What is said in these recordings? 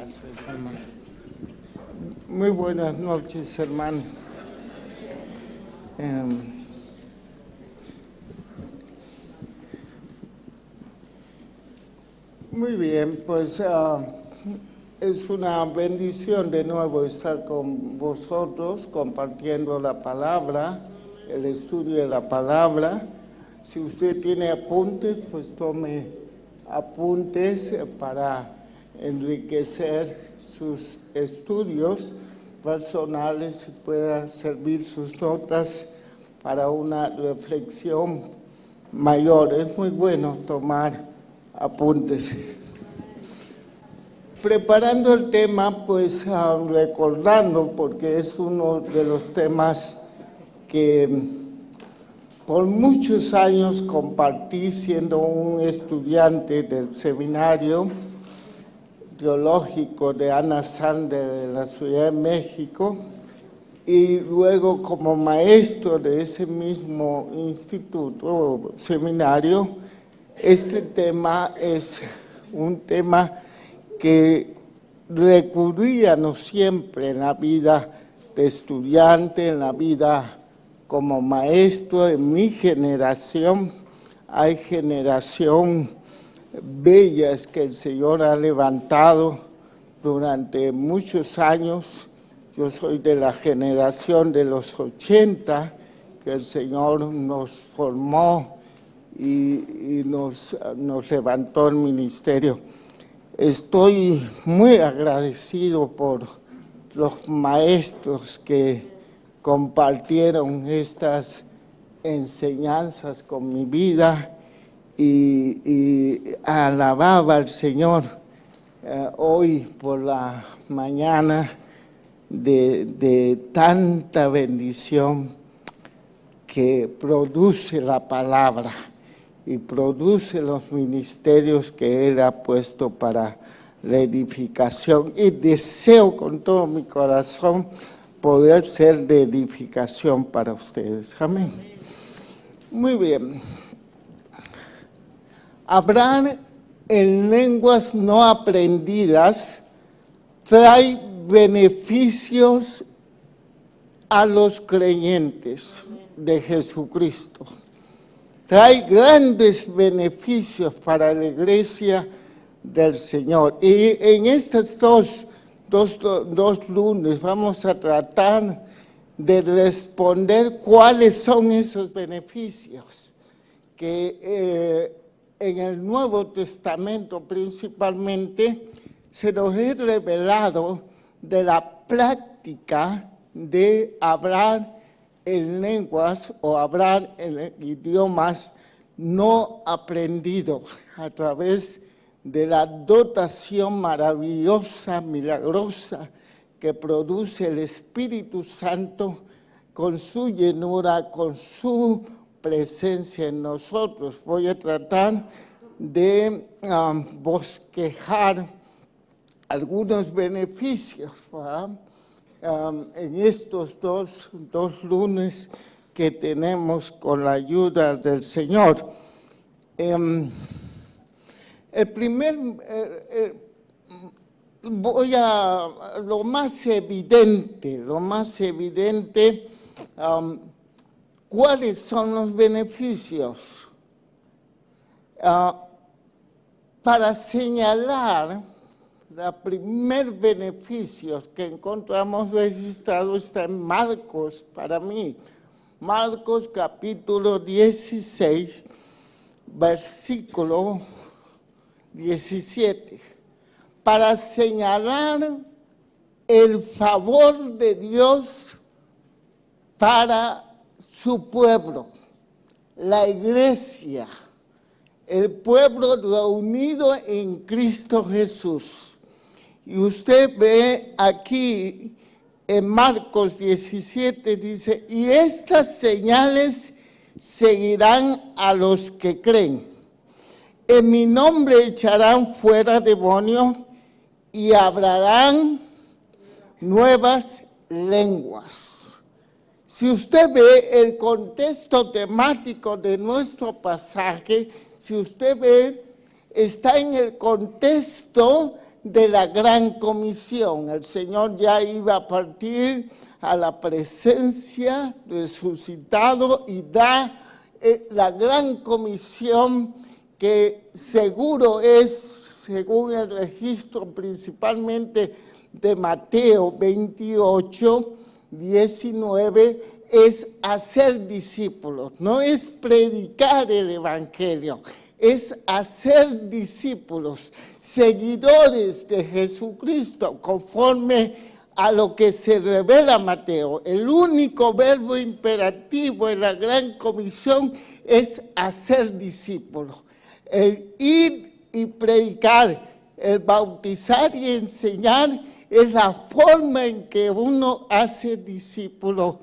Gracias, hermano. Muy buenas noches, hermanos. Muy bien, pues es una bendición de nuevo estar con vosotros compartiendo la palabra, el estudio de la palabra. Si usted tiene apuntes, pues tome apuntes para enriquecer sus estudios personales y pueda servir sus notas para una reflexión mayor. Es muy bueno tomar apuntes. Preparando el tema, pues recordando, porque es uno de los temas que por muchos años compartí siendo un estudiante del seminario teológico de Ana Sander en la Ciudad de México y luego como maestro de ese mismo instituto o seminario. Este tema es un tema que recurríamos siempre en la vida de estudiante, en la vida como maestro. En mi generación hay generación bellas que el Señor ha levantado durante muchos años. Yo soy de la generación de los 80, que el Señor nos formó y nos levantó el ministerio. Estoy muy agradecido por los maestros que compartieron estas enseñanzas con mi vida y alababa al Señor hoy por la mañana de tanta bendición que produce la palabra y produce los ministerios que Él ha puesto para la edificación. Y deseo con todo mi corazón poder ser de edificación para ustedes. Amén. Muy bien. Hablar en lenguas no aprendidas trae beneficios a los creyentes de Jesucristo. Trae grandes beneficios para la iglesia del Señor. Y en estos dos lunes vamos a tratar de responder cuáles son esos beneficios que en el Nuevo Testamento principalmente se nos es revelado de la práctica de hablar en lenguas o hablar en idiomas no aprendidos a través de la dotación maravillosa, milagrosa que produce el Espíritu Santo con su llenura, con su presencia en nosotros. Voy a tratar de bosquejar algunos beneficios en estos dos lunes que tenemos con la ayuda del Señor. El primer, lo más evidente, ¿cuáles son los beneficios? Para señalar, el primer beneficio que encontramos registrado está en Marcos, para mí. Marcos capítulo 16, versículo 17. Para señalar el favor de Dios para su pueblo, la iglesia, el pueblo reunido en Cristo Jesús. Y usted ve aquí en Marcos 17, dice, y estas señales seguirán a los que creen. En mi nombre echarán fuera demonios y hablarán nuevas lenguas. Si usted ve el contexto temático de nuestro pasaje, si usted ve, está en el contexto de la gran comisión. El Señor ya iba a partir a la presencia resucitado y da la gran comisión que seguro es, según el registro principalmente de Mateo 28, 19, es hacer discípulos, no es predicar el evangelio, es hacer discípulos, seguidores de Jesucristo, conforme a lo que se revela Mateo. El único verbo imperativo en la gran comisión es hacer discípulos. El ir y predicar, el bautizar y enseñar es la forma en que uno hace discípulo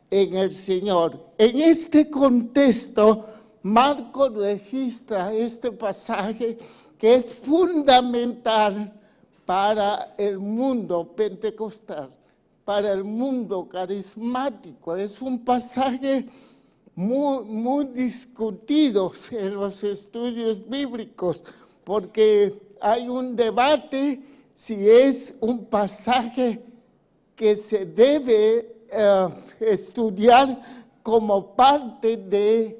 en el Señor. En este contexto, Marcos registra este pasaje que es fundamental para el mundo pentecostal, para el mundo carismático. Es un pasaje muy discutido en los estudios bíblicos, porque hay un debate si es un pasaje que se debe estudiar como parte del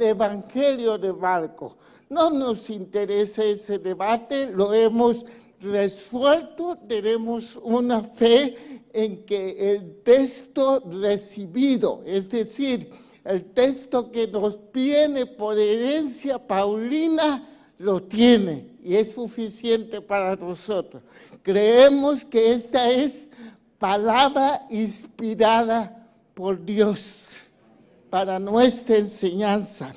Evangelio de Marcos. No nos interesa ese debate, lo hemos resuelto, tenemos una fe en que el texto recibido, es decir, el texto que nos viene por herencia paulina, lo tiene y es suficiente para nosotros. Creemos que esta es palabra inspirada por Dios para nuestra enseñanza.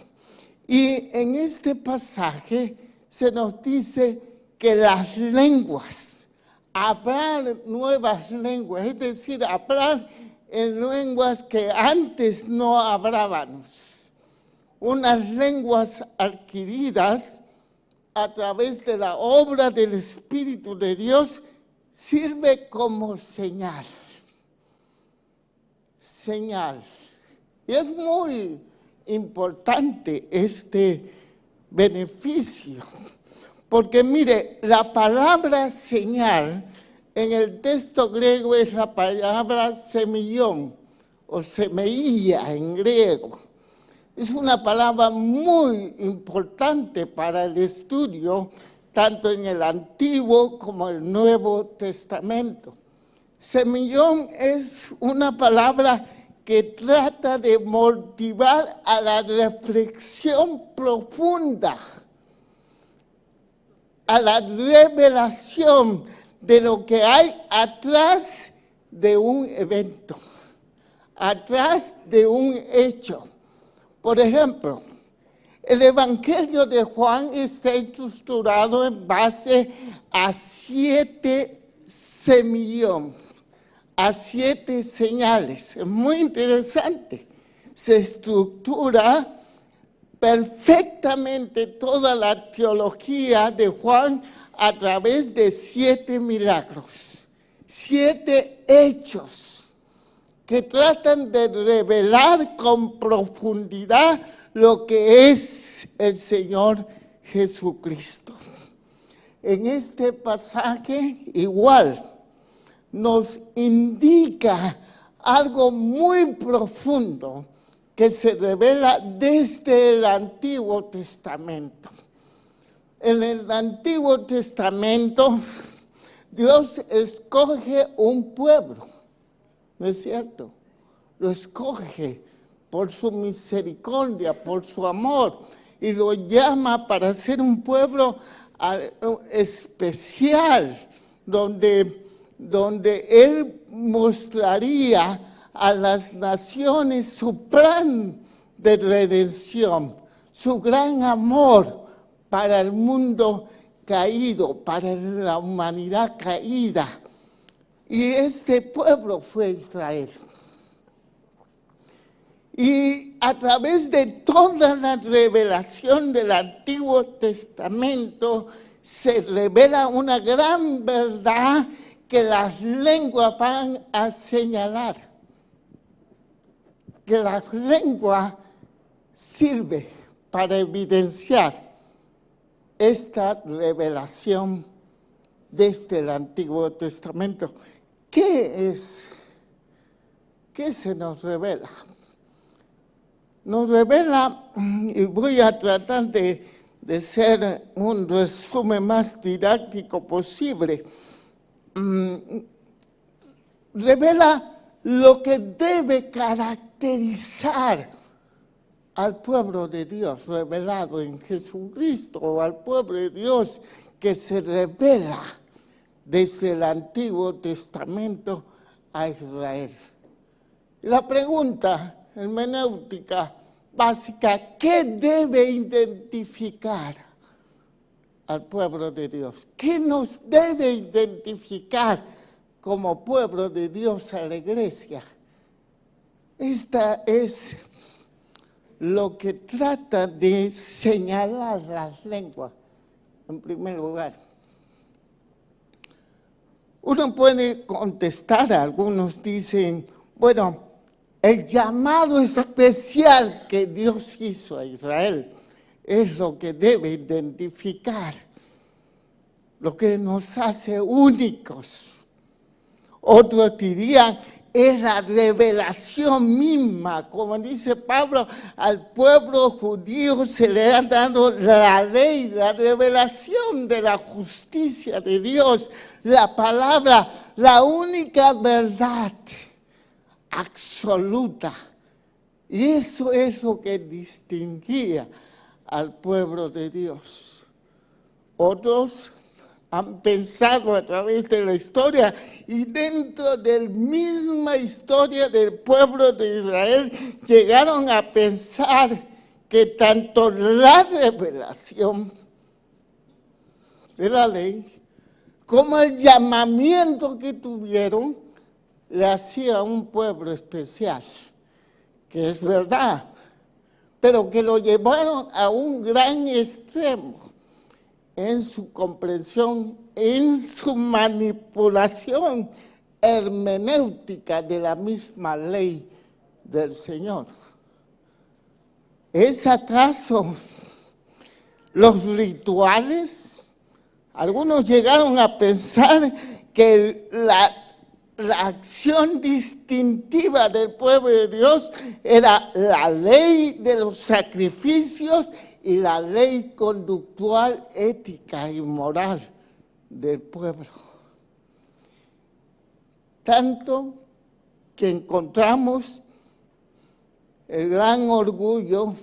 Y en este pasaje se nos dice que las lenguas, hablar nuevas lenguas, es decir, hablar en lenguas que antes no hablábamos, unas lenguas adquiridas a través de la obra del Espíritu de Dios, sirve como señal. Señal. Y es muy importante este beneficio, porque mire, la palabra señal en el texto griego es la palabra semillón o semeía en griego. Es una palabra muy importante para el estudio, tanto en el Antiguo como el Nuevo Testamento. Semillón es una palabra que trata de motivar a la reflexión profunda, a la revelación de lo que hay atrás de un evento, atrás de un hecho. Por ejemplo, el Evangelio de Juan está estructurado en base a 7 semillón, a 7 señales. Es muy interesante. Se estructura perfectamente toda la teología de Juan a través de 7 milagros, 7 hechos que tratan de revelar con profundidad lo que es el Señor Jesucristo. En este pasaje igual nos indica algo muy profundo que se revela desde el Antiguo Testamento. En el Antiguo Testamento, Dios escoge un pueblo, ¿no es cierto? Lo escoge por su misericordia, por su amor, y lo llama para ser un pueblo especial, donde Él mostraría a las naciones su plan de redención, su gran amor para el mundo caído, para la humanidad caída. Y este pueblo fue Israel. Y a través de toda la revelación del Antiguo Testamento se revela una gran verdad que las lenguas van a señalar. Que la lengua sirve para evidenciar esta revelación desde el Antiguo Testamento. ¿Qué se nos revela? Nos revela, y voy a tratar de ser un resumen más didáctico posible, revela lo que debe caracterizar al pueblo de Dios revelado en Jesucristo, o al pueblo de Dios que se revela desde el Antiguo Testamento a Israel. La pregunta hermenéutica básica, ¿qué debe identificar al pueblo de Dios? ¿Qué nos debe identificar como pueblo de Dios a la iglesia? Esta es lo que trata de señalar las lenguas, en primer lugar. Uno puede contestar, algunos dicen, bueno, el llamado especial que Dios hizo a Israel es lo que debe identificar, lo que nos hace únicos. Otros dirían, es la revelación misma, como dice Pablo, al pueblo judío se le ha dado la ley, la revelación de la justicia de Dios, la palabra, la única verdad absoluta. Y eso es lo que distinguía al pueblo de Dios. Otros han pensado a través de la historia y dentro de la misma historia del pueblo de Israel llegaron a pensar que tanto la revelación de la ley como el llamamiento que tuvieron le hacía a un pueblo especial, que es verdad, pero que lo llevaron a un gran extremo en su comprensión, en su manipulación hermenéutica de la misma ley del Señor. ¿Es acaso los rituales? Algunos llegaron a pensar que la acción distintiva del pueblo de Dios era la ley de los sacrificios y la ley conductual, ética y moral del pueblo. Tanto que encontramos el gran orgullo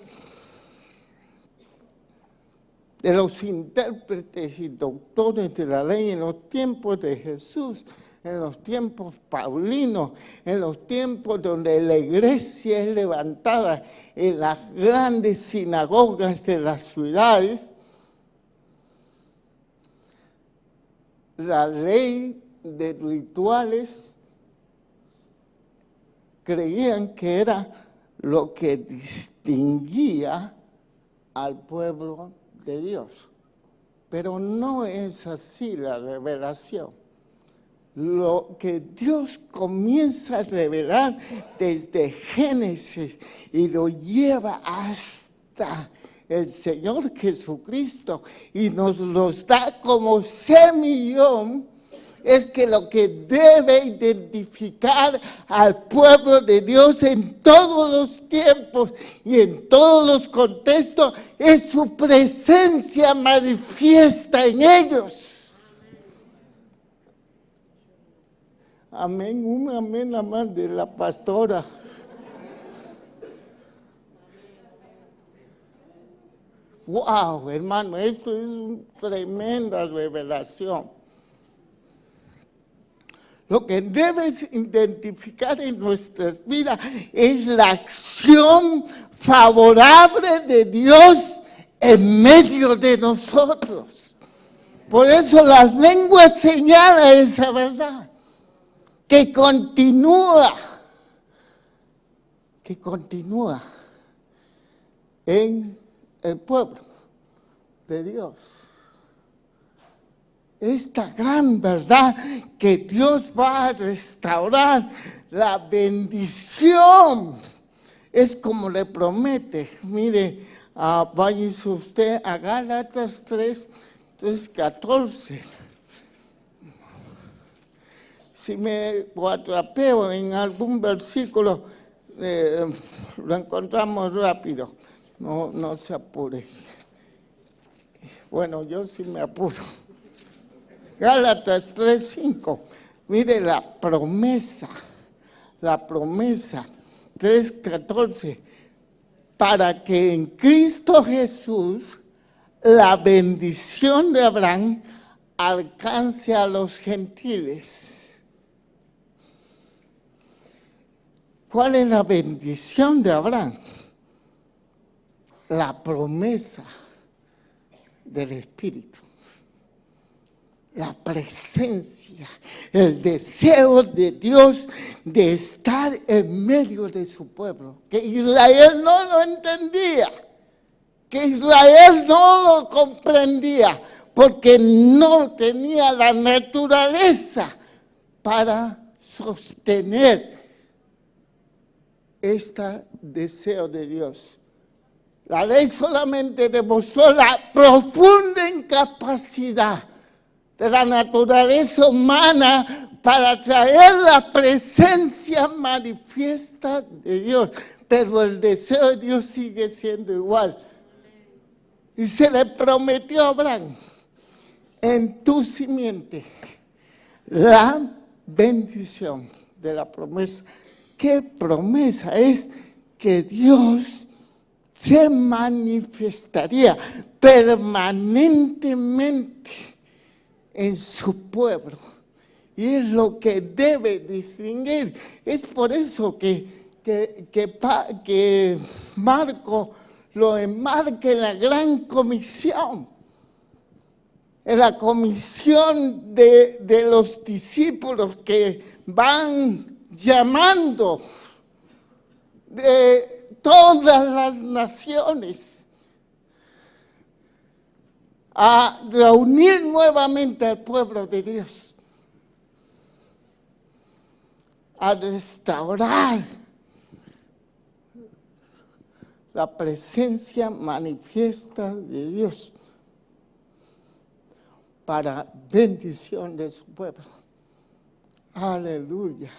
de los intérpretes y doctores de la ley en los tiempos de Jesús, en los tiempos paulinos, en los tiempos donde la iglesia es levantada en las grandes sinagogas de las ciudades. La ley de rituales creían que era lo que distinguía al pueblo de Dios. Pero no es así la revelación. Lo que Dios comienza a revelar desde Génesis y lo lleva hasta el Señor Jesucristo y nos los da como semillón, es que lo que debe identificar al pueblo de Dios en todos los tiempos y en todos los contextos es su presencia manifiesta en ellos. Amén, un amén nada más de la pastora. Wow, hermano, esto es una tremenda revelación. Lo que debes identificar en nuestras vidas es la acción favorable de Dios en medio de nosotros. Por eso las lenguas señalan esa verdad. Que continúa en el pueblo de Dios. Esta gran verdad que Dios va a restaurar la bendición. Es como le promete. Mire, váyase usted a Gálatas 3, 14. si me atrapeo en algún versículo, lo encontramos rápido, no se apure. Bueno, yo sí me apuro. Gálatas 3:5, mire la promesa, 3:14, para que en Cristo Jesús la bendición de Abraham alcance a los gentiles. ¿Cuál es la bendición de Abraham? La promesa del Espíritu, la presencia, el deseo de Dios de estar en medio de su pueblo, que Israel no lo entendía, que Israel no lo comprendía, porque no tenía la naturaleza para sostener este deseo de Dios. La ley solamente demostró la profunda incapacidad de la naturaleza humana para traer la presencia manifiesta de Dios. Pero el deseo de Dios sigue siendo igual. Y se le prometió a Abraham, en tu simiente, la bendición de la promesa. ¿Qué promesa? Es que Dios se manifestaría permanentemente en su pueblo. Y es lo que debe distinguir. Es por eso que Marco lo enmarca en la gran comisión. En la comisión de los discípulos que van llamando de todas las naciones a reunir nuevamente al pueblo de Dios, a restaurar la presencia manifiesta de Dios para bendición de su pueblo. Aleluya.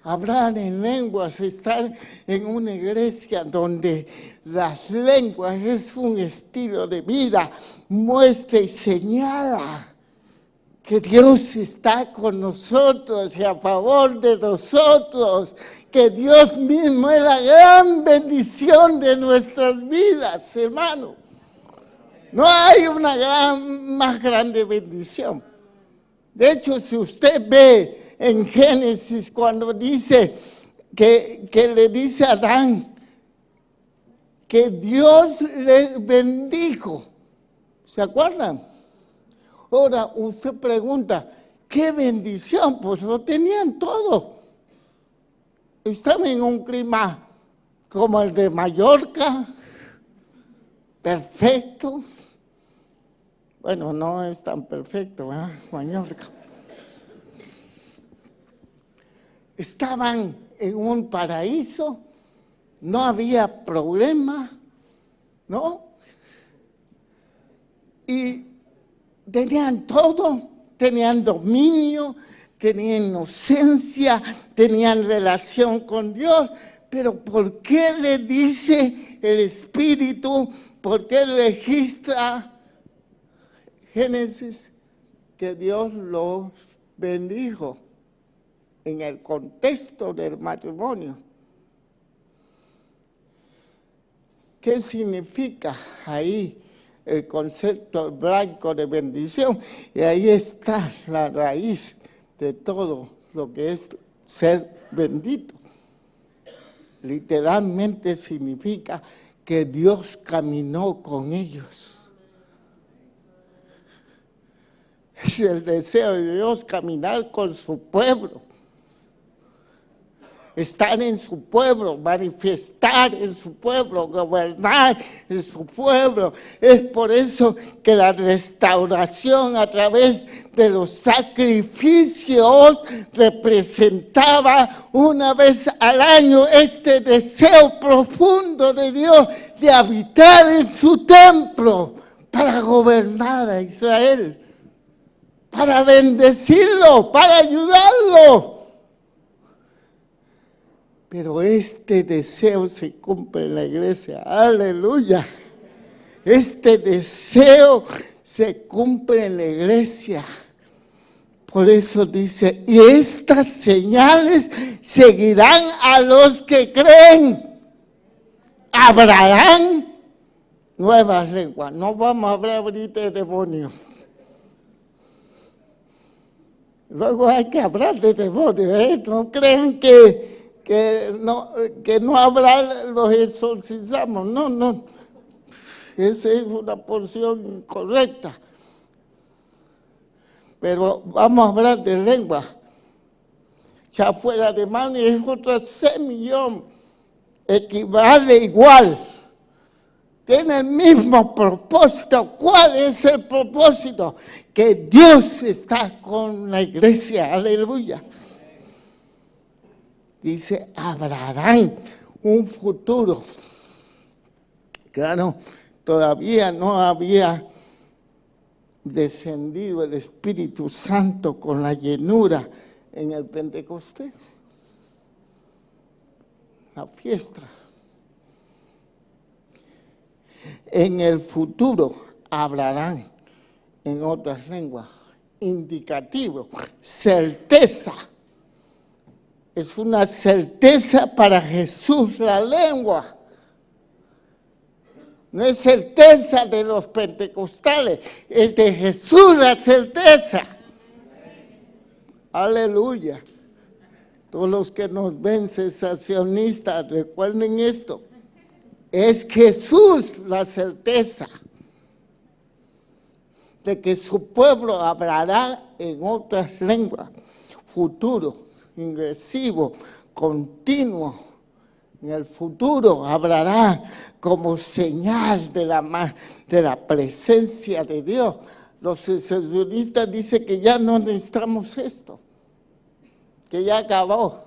Hablar en lenguas, estar en una iglesia donde las lenguas es un estilo de vida, muestra y señala que Dios está con nosotros y a favor de nosotros, que Dios mismo es la gran bendición de nuestras vidas, hermano. No hay una más grande bendición. De hecho, si usted ve en Génesis, cuando dice que le dice a Adán que Dios le bendijo, ¿se acuerdan? Ahora usted pregunta, ¿qué bendición? Pues lo tenían todo. Estaban en un clima como el de Mallorca, perfecto. Bueno, no es tan perfecto, ¿eh? Mallorca. Estaban en un paraíso, no había problema, ¿no? Y tenían todo, tenían dominio, tenían inocencia, tenían relación con Dios, pero ¿por qué le dice el Espíritu? ¿Por qué registra Génesis que Dios los bendijo en el contexto del matrimonio? ¿Qué significa ahí el concepto hebraico de bendición? Y ahí está la raíz de todo lo que es ser bendito. Literalmente significa que Dios caminó con ellos. Es el deseo de Dios caminar con su pueblo. Estar en su pueblo, manifestar en su pueblo, gobernar en su pueblo. Es por eso que la restauración a través de los sacrificios representaba una vez al año este deseo profundo de Dios de habitar en su templo para gobernar a Israel. para bendecirlo, para ayudarlo. Pero este deseo se cumple en la iglesia. Aleluya. Este deseo se cumple en la iglesia. Por eso dice, y estas señales seguirán a los que creen. Hablarán nuevas lenguas. No vamos a hablar ahorita de demonios. Luego hay que hablar de demonios, ¿eh? No crean que no hablar los exorcizamos. No. Esa es una porción incorrecta. Pero vamos a hablar de lengua. Ya fuera de mano es otro 6 millones. Equivale igual. Tiene el mismo propósito. ¿Cuál es el propósito? Que Dios está con la iglesia. Aleluya. Dice, hablarán un futuro. Claro, todavía no había descendido el Espíritu Santo con la llenura en el Pentecostés. La fiesta. En el futuro hablarán en otras lenguas. Indicativo, certeza. Es una certeza para Jesús la lengua. No es certeza de los pentecostales, es de Jesús la certeza. Aleluya. Todos los que nos ven sensacionistas, recuerden esto. Es Jesús la certeza de que su pueblo hablará en otras lenguas. Futuro, ingresivo, continuo. En el futuro hablará como señal de la presencia de Dios. Los sensacionistas dicen que ya no necesitamos esto, que ya acabó,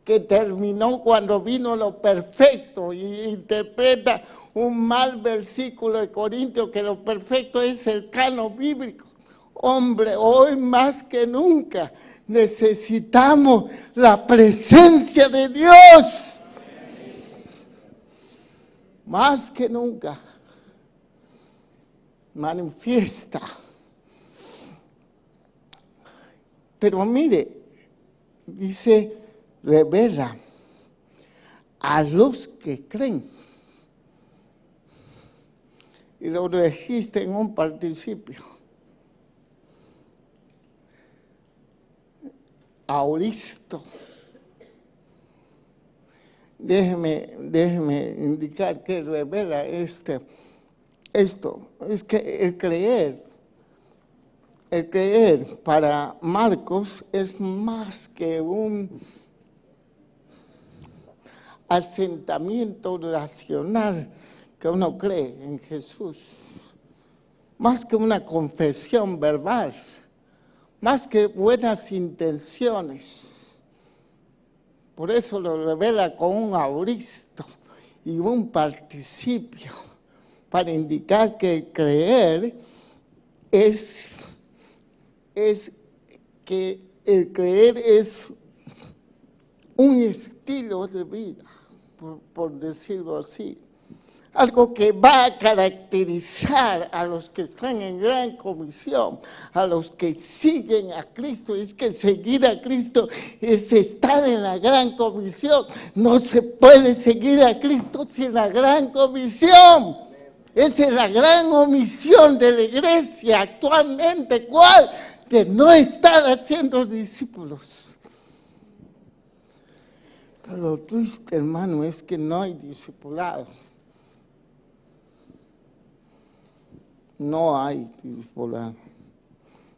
que terminó cuando vino lo perfecto, y interpreta un mal versículo de Corintios que lo perfecto es el canon bíblico. Hombre, hoy más que nunca necesitamos la presencia de Dios. Más que nunca manifiesta. Pero mire, dice, revela a los que creen. Y lo dijiste en un participio. Auristo. Déjeme indicar que revela esto. Es que el creer para Marcos es más que un asentamiento racional que uno cree en Jesús, más que una confesión verbal, más que buenas intenciones. Por eso lo revela con un auristo y un participio, para indicar que creer es que el creer es un estilo de vida, por decirlo así. Algo que va a caracterizar a los que están en gran comisión, a los que siguen a Cristo. Es que seguir a Cristo es estar en la gran comisión. No se puede seguir a Cristo sin la gran comisión. Esa es la gran omisión de la iglesia actualmente. ¿Cuál? De no estar haciendo discípulos. Pero lo triste, hermano, es que no hay discipulado. No hay discipulado.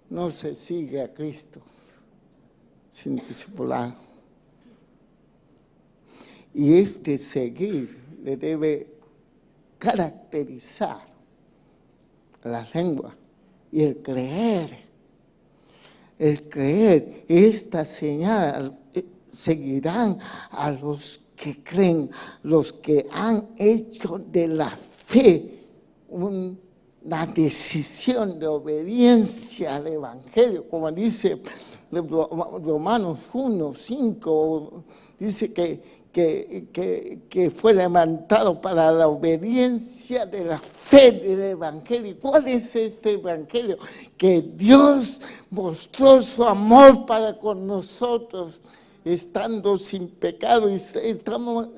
No se sigue a Cristo sin discipulado. Y este seguir le debe caracterizar la lengua y el creer. El creer, esta señal seguirán a los que creen, los que han hecho de la fe un la decisión de obediencia al Evangelio, como dice Romanos 1, 5, dice que fue levantado para la obediencia de la fe del Evangelio. ¿Cuál es este Evangelio? Que Dios mostró su amor para con nosotros, estando sin pecado, y estamos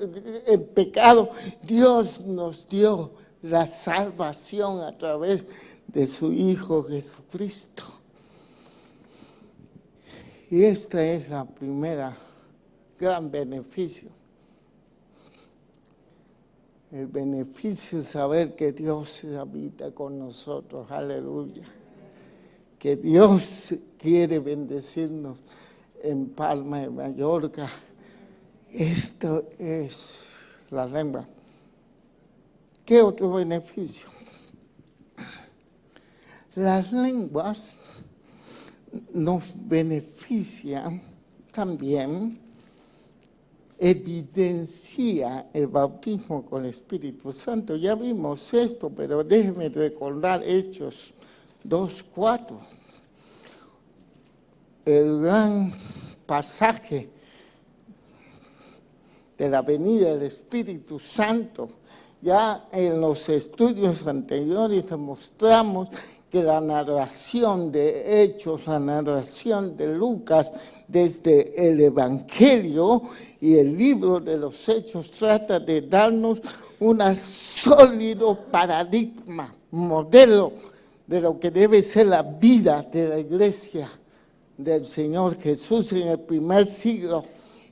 en pecado. Dios nos dio la salvación a través de su Hijo Jesucristo. Y esta es la primera gran beneficio. El beneficio es saber que Dios habita con nosotros, aleluya. Que Dios quiere bendecirnos en Palma de Mallorca. Esto es la lengua. ¿Qué otro beneficio? Las lenguas nos benefician también, evidencia el bautismo con el Espíritu Santo. Ya vimos esto, pero déjenme recordar Hechos 2:4. El gran pasaje de la venida del Espíritu Santo. Ya en los estudios anteriores demostramos que la narración de Hechos, la narración de Lucas, desde el Evangelio y el libro de los Hechos, trata de darnos un sólido paradigma, modelo de lo que debe ser la vida de la iglesia del Señor Jesús en el primer siglo.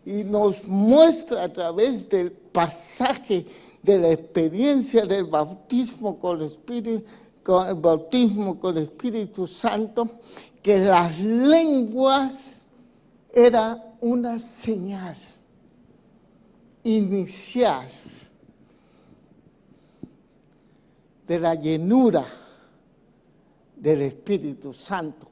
Y nos muestra a través del pasaje de la experiencia del bautismo con el Espíritu, con el bautismo con el Espíritu Santo, que las lenguas era una señal inicial de la llenura del Espíritu Santo.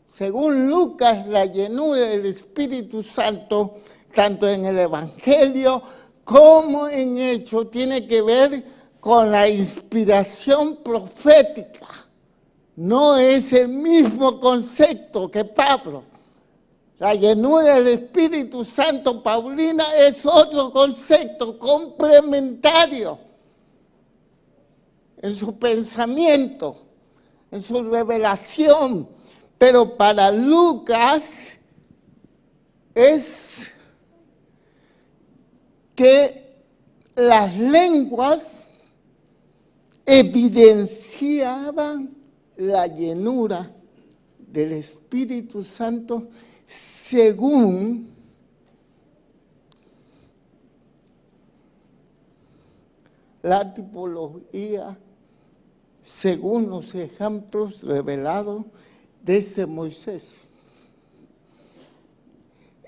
Según Lucas, la llenura del Espíritu Santo, tanto en el Evangelio como en Hechos, tiene que ver con la inspiración profética. No es el mismo concepto que Pablo. La llenura del Espíritu Santo paulina es otro concepto complementario en su pensamiento, en su revelación. Pero para Lucas es que las lenguas evidenciaban la llenura del Espíritu Santo según la tipología, según los ejemplos revelados desde Moisés.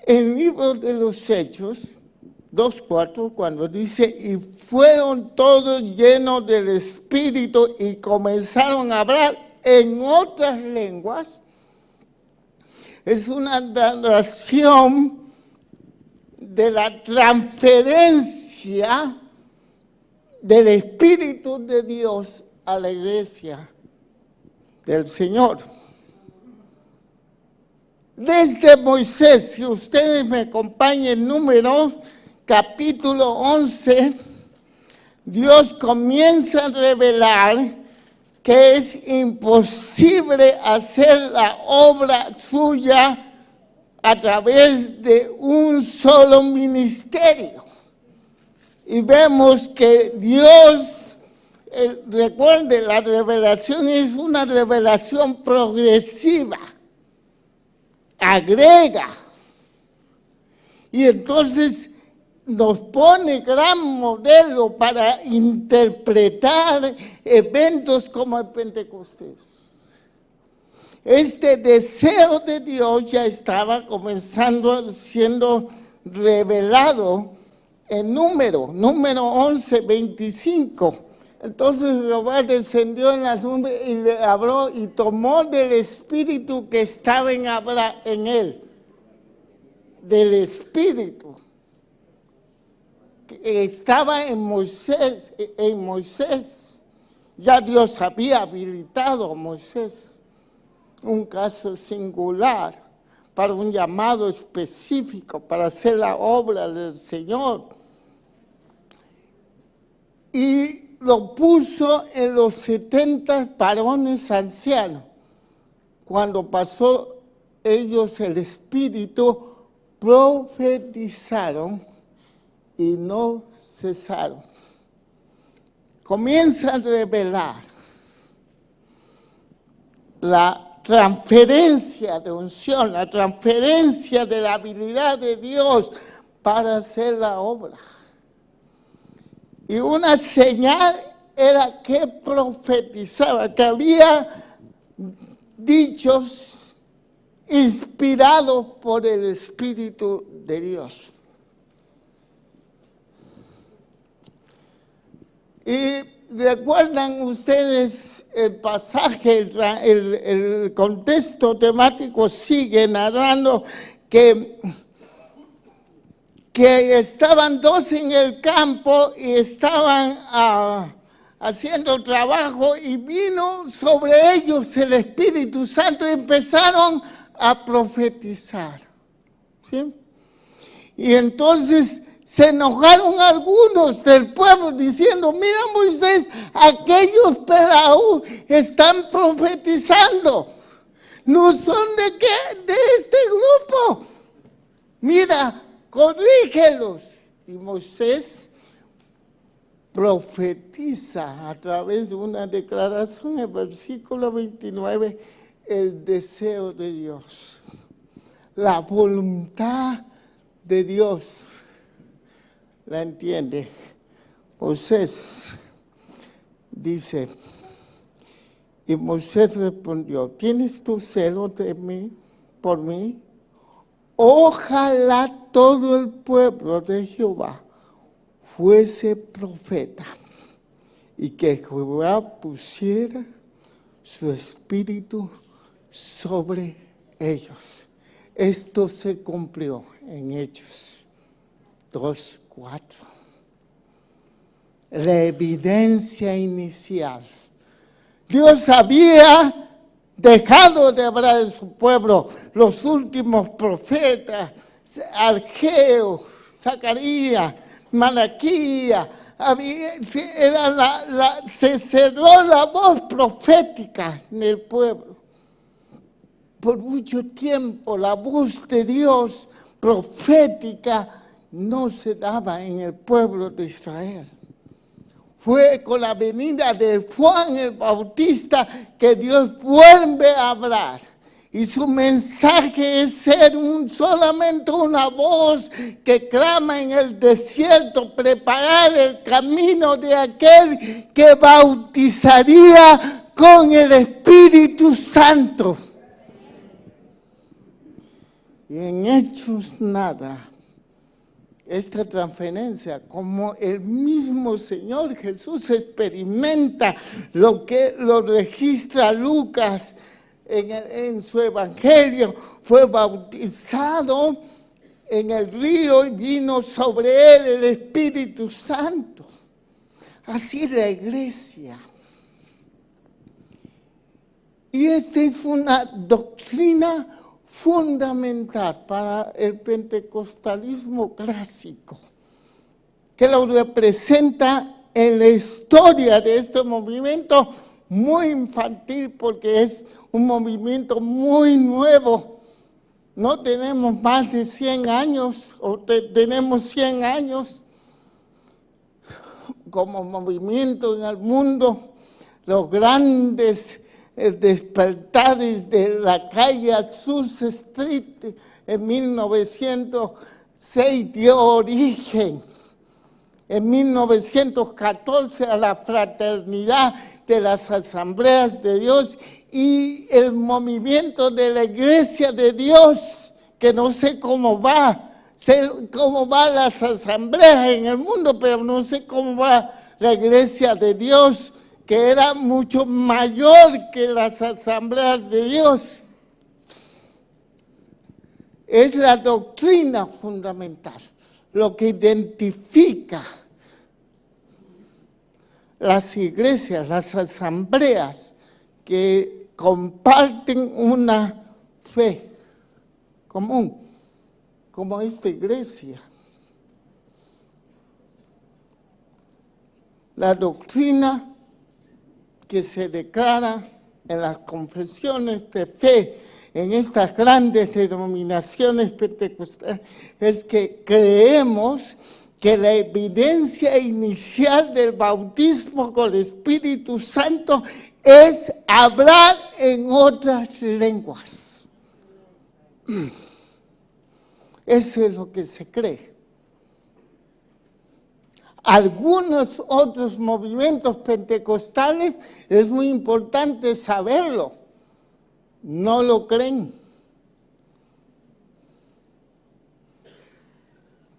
El libro de los Hechos 2:4, cuando dice, y fueron todos llenos del Espíritu y comenzaron a hablar en otras lenguas, es una narración de la transferencia del Espíritu de Dios a la iglesia del Señor. Desde Moisés, si ustedes me acompañan en Números, capítulo 11, Dios comienza a revelar que es imposible hacer la obra suya a través de un solo ministerio. Y vemos que Dios, recuerden, la revelación es una revelación progresiva, agrega. Y entonces nos pone gran modelo para interpretar eventos como el Pentecostés. Este deseo de Dios ya estaba comenzando siendo revelado en número 11:25. Entonces Jehová descendió en las nubes y le habló y tomó del espíritu que estaba en él, del espíritu que estaba en Moisés, Ya Dios había habilitado a Moisés, un caso singular, para un llamado específico, para hacer la obra del Señor. Y lo puso en los 70 varones ancianos. Cuando pasó ellos el Espíritu, profetizaron y no cesaron. Comienza a revelar la transferencia de unción, la transferencia de la habilidad de Dios para hacer la obra. Y una señal era que profetizaba, que había dichos inspirados por el Espíritu de Dios. Y recuerdan ustedes el pasaje, el contexto temático sigue narrando que estaban dos en el campo y estaban haciendo trabajo y vino sobre ellos el Espíritu Santo y empezaron a profetizar. ¿Sí? Y entonces se enojaron algunos del pueblo diciendo, mira Moisés, aquellos pelaús están profetizando. ¿No son de qué? De este grupo. Mira, corrígelos. Y Moisés profetiza a través de una declaración en el versículo 29, el deseo de Dios, la voluntad de Dios. ¿La entiende? Moisés dice, y Moisés respondió, ¿tienes tu celo de mí, por mí? Ojalá todo el pueblo de Jehová fuese profeta y que Jehová pusiera su espíritu sobre ellos. Esto se cumplió en Hechos 2:4. La evidencia inicial. Dios había dejado de hablar de su pueblo. Los últimos profetas, Ageo, Zacarías, Malaquías, se cerró la voz profética en el pueblo. Por mucho tiempo la voz de Dios profética no se daba en el pueblo de Israel. Fue con la venida de Juan el Bautista que Dios vuelve a hablar. Y su mensaje es ser solamente una voz que clama en el desierto, preparar el camino de aquel que bautizaría con el Espíritu Santo. Y en Hechos nada. Esta transferencia, como el mismo Señor Jesús experimenta lo que lo registra Lucas en su evangelio, fue bautizado en el río y vino sobre él el Espíritu Santo. Así la iglesia. Y esta es una doctrina fundamental para el pentecostalismo clásico, que lo representa en la historia de este movimiento muy infantil, porque es un movimiento muy nuevo. No tenemos más de 100 años, o tenemos 100 años como movimiento en el mundo. Los grandes despertares de la calle Azusa Street en 1906 dio origen en 1914 a la fraternidad de las asambleas de Dios y el movimiento de la iglesia de Dios, que no sé cómo van las asambleas en el mundo, pero no sé cómo va la iglesia de Dios, que era mucho mayor que las asambleas de Dios. Es la doctrina fundamental, lo que identifica las iglesias, las asambleas que comparten una fe común, como esta iglesia. La doctrina que se declara en las confesiones de fe en estas grandes denominaciones pentecostales es que creemos que la evidencia inicial del bautismo con el Espíritu Santo es hablar en otras lenguas. Eso es lo que se cree. Algunos otros movimientos pentecostales es muy importante saberlo. No lo creen.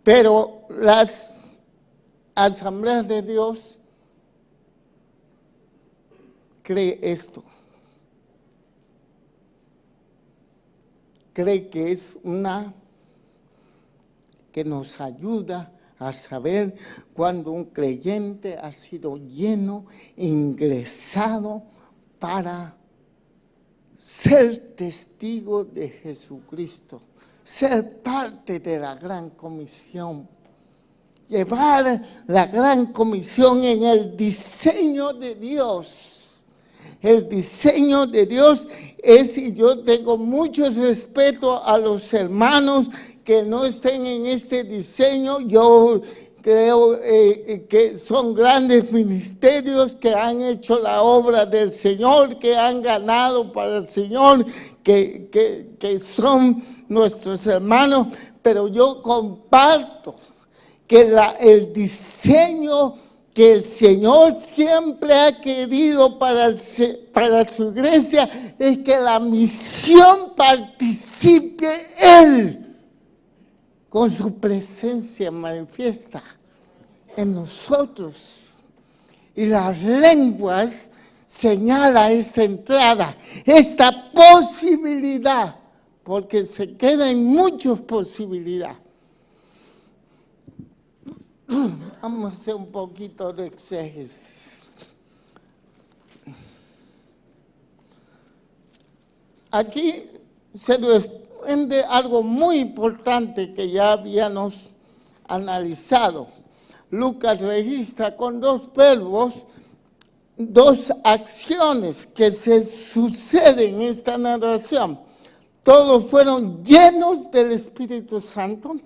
Pero las asambleas de Dios cree esto. Cree que es una que nos ayuda a saber cuando un creyente ha sido lleno, ingresado para ser testigo de Jesucristo, ser parte de la gran comisión, llevar la gran comisión en el diseño de Dios. El diseño de Dios es, y yo tengo mucho respeto a los hermanos que no estén en este diseño, yo creo que son grandes ministerios que han hecho la obra del Señor, que han ganado para el Señor, que son nuestros hermanos, pero yo comparto que el diseño que el Señor siempre ha querido para su iglesia es que la misión participe Él con su presencia manifiesta en nosotros. Y las lenguas señala esta entrada, esta posibilidad, porque se queda en muchas posibilidades. Vamos a hacer un poquito de exégesis. Aquí se desprende algo muy importante que ya habíamos analizado. Lucas registra con dos verbos, dos acciones que se suceden en esta narración. Todos fueron llenos del Espíritu Santo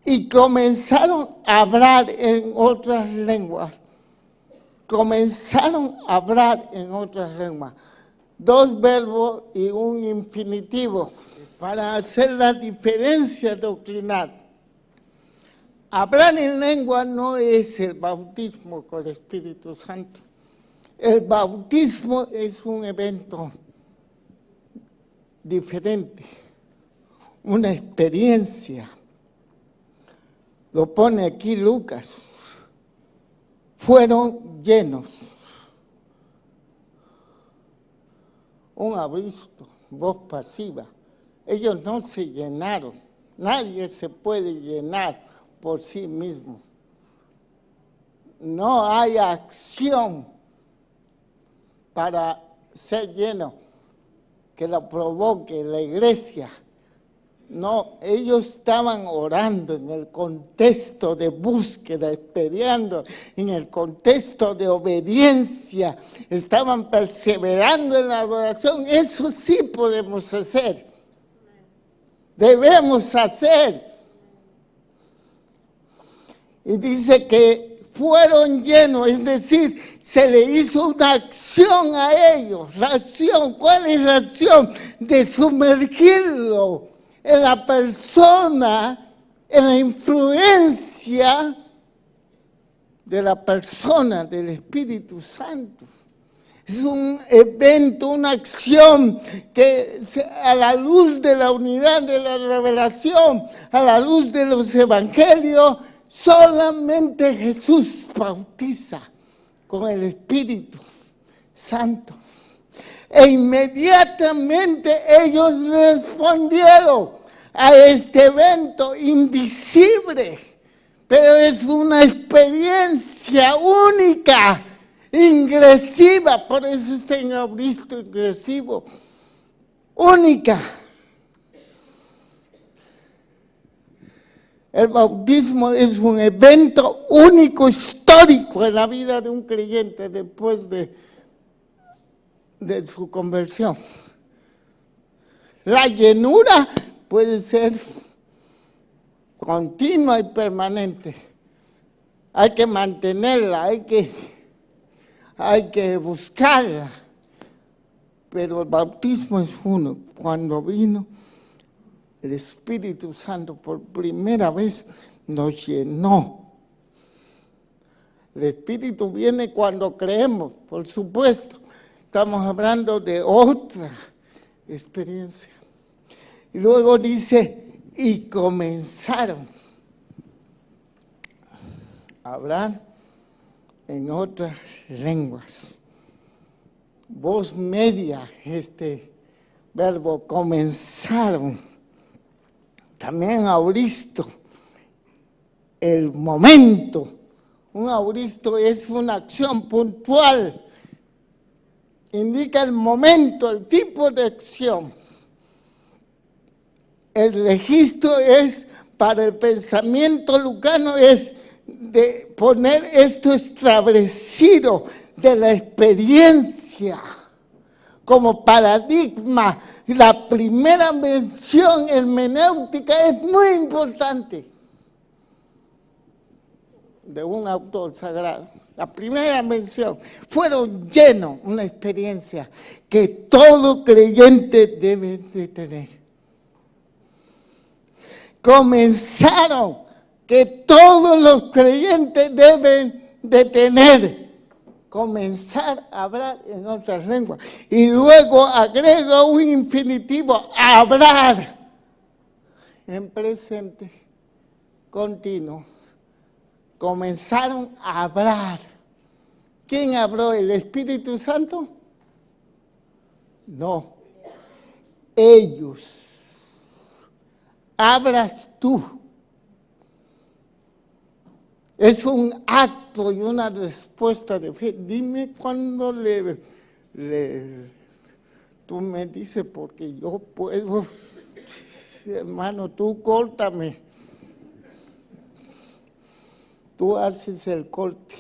y comenzaron a hablar en otras lenguas. Comenzaron a hablar en otras lenguas. Dos verbos y un infinitivo para hacer la diferencia doctrinal. Hablar en lengua no es el bautismo con el Espíritu Santo. El bautismo es un evento diferente, una experiencia. Lo pone aquí Lucas. Fueron llenos. Un abristo, voz pasiva. Ellos no se llenaron. Nadie se puede llenar por sí mismo. No hay acción para ser lleno que lo provoque la iglesia. No, ellos estaban orando en el contexto de búsqueda, esperando, en el contexto de obediencia, estaban perseverando en la oración. Eso sí podemos hacer, debemos hacer. Y dice que fueron llenos, es decir, se le hizo una acción a ellos. La acción, ¿cuál es la acción? De sumergirlo en la persona, en la influencia de la persona del Espíritu Santo. Es un evento, una acción que a la luz de la unidad de la revelación, a la luz de los evangelios, solamente Jesús bautiza con el Espíritu Santo. E inmediatamente ellos respondieron a este evento invisible, pero es una experiencia única ingresiva, por eso está en auristo ingresivo, única. El bautismo es un evento único, histórico en la vida de un creyente después de su conversión. La llenura puede ser continua y permanente. Hay que mantenerla, hay que buscarla. Pero el bautismo es uno. Cuando vino el Espíritu Santo por primera vez, nos llenó. El Espíritu viene cuando creemos, por supuesto. Estamos hablando de otra experiencia. Y luego dice, y comenzaron a hablar en otras lenguas. Voz media, este verbo comenzaron. También auristo, el momento. Un auristo es una acción puntual. Indica el momento, el tipo de acción. El registro es, para el pensamiento lucano, es de poner esto establecido de la experiencia como paradigma. La primera mención hermenéutica es muy importante de un autor sagrado. La primera mención, fueron llenos, una experiencia que todo creyente debe de tener. Comenzaron, que todos los creyentes deben de tener. Comenzar a hablar en otras lenguas. Y luego agrega un infinitivo, hablar, en presente continuo. Comenzaron a hablar. ¿Quién habló? ¿El Espíritu Santo? No. Ellos. Hablas tú. Es un acto y una respuesta de fe. Dime cuándo tú me dices, porque yo puedo, hermano, tú córtame. Tú haces el corte.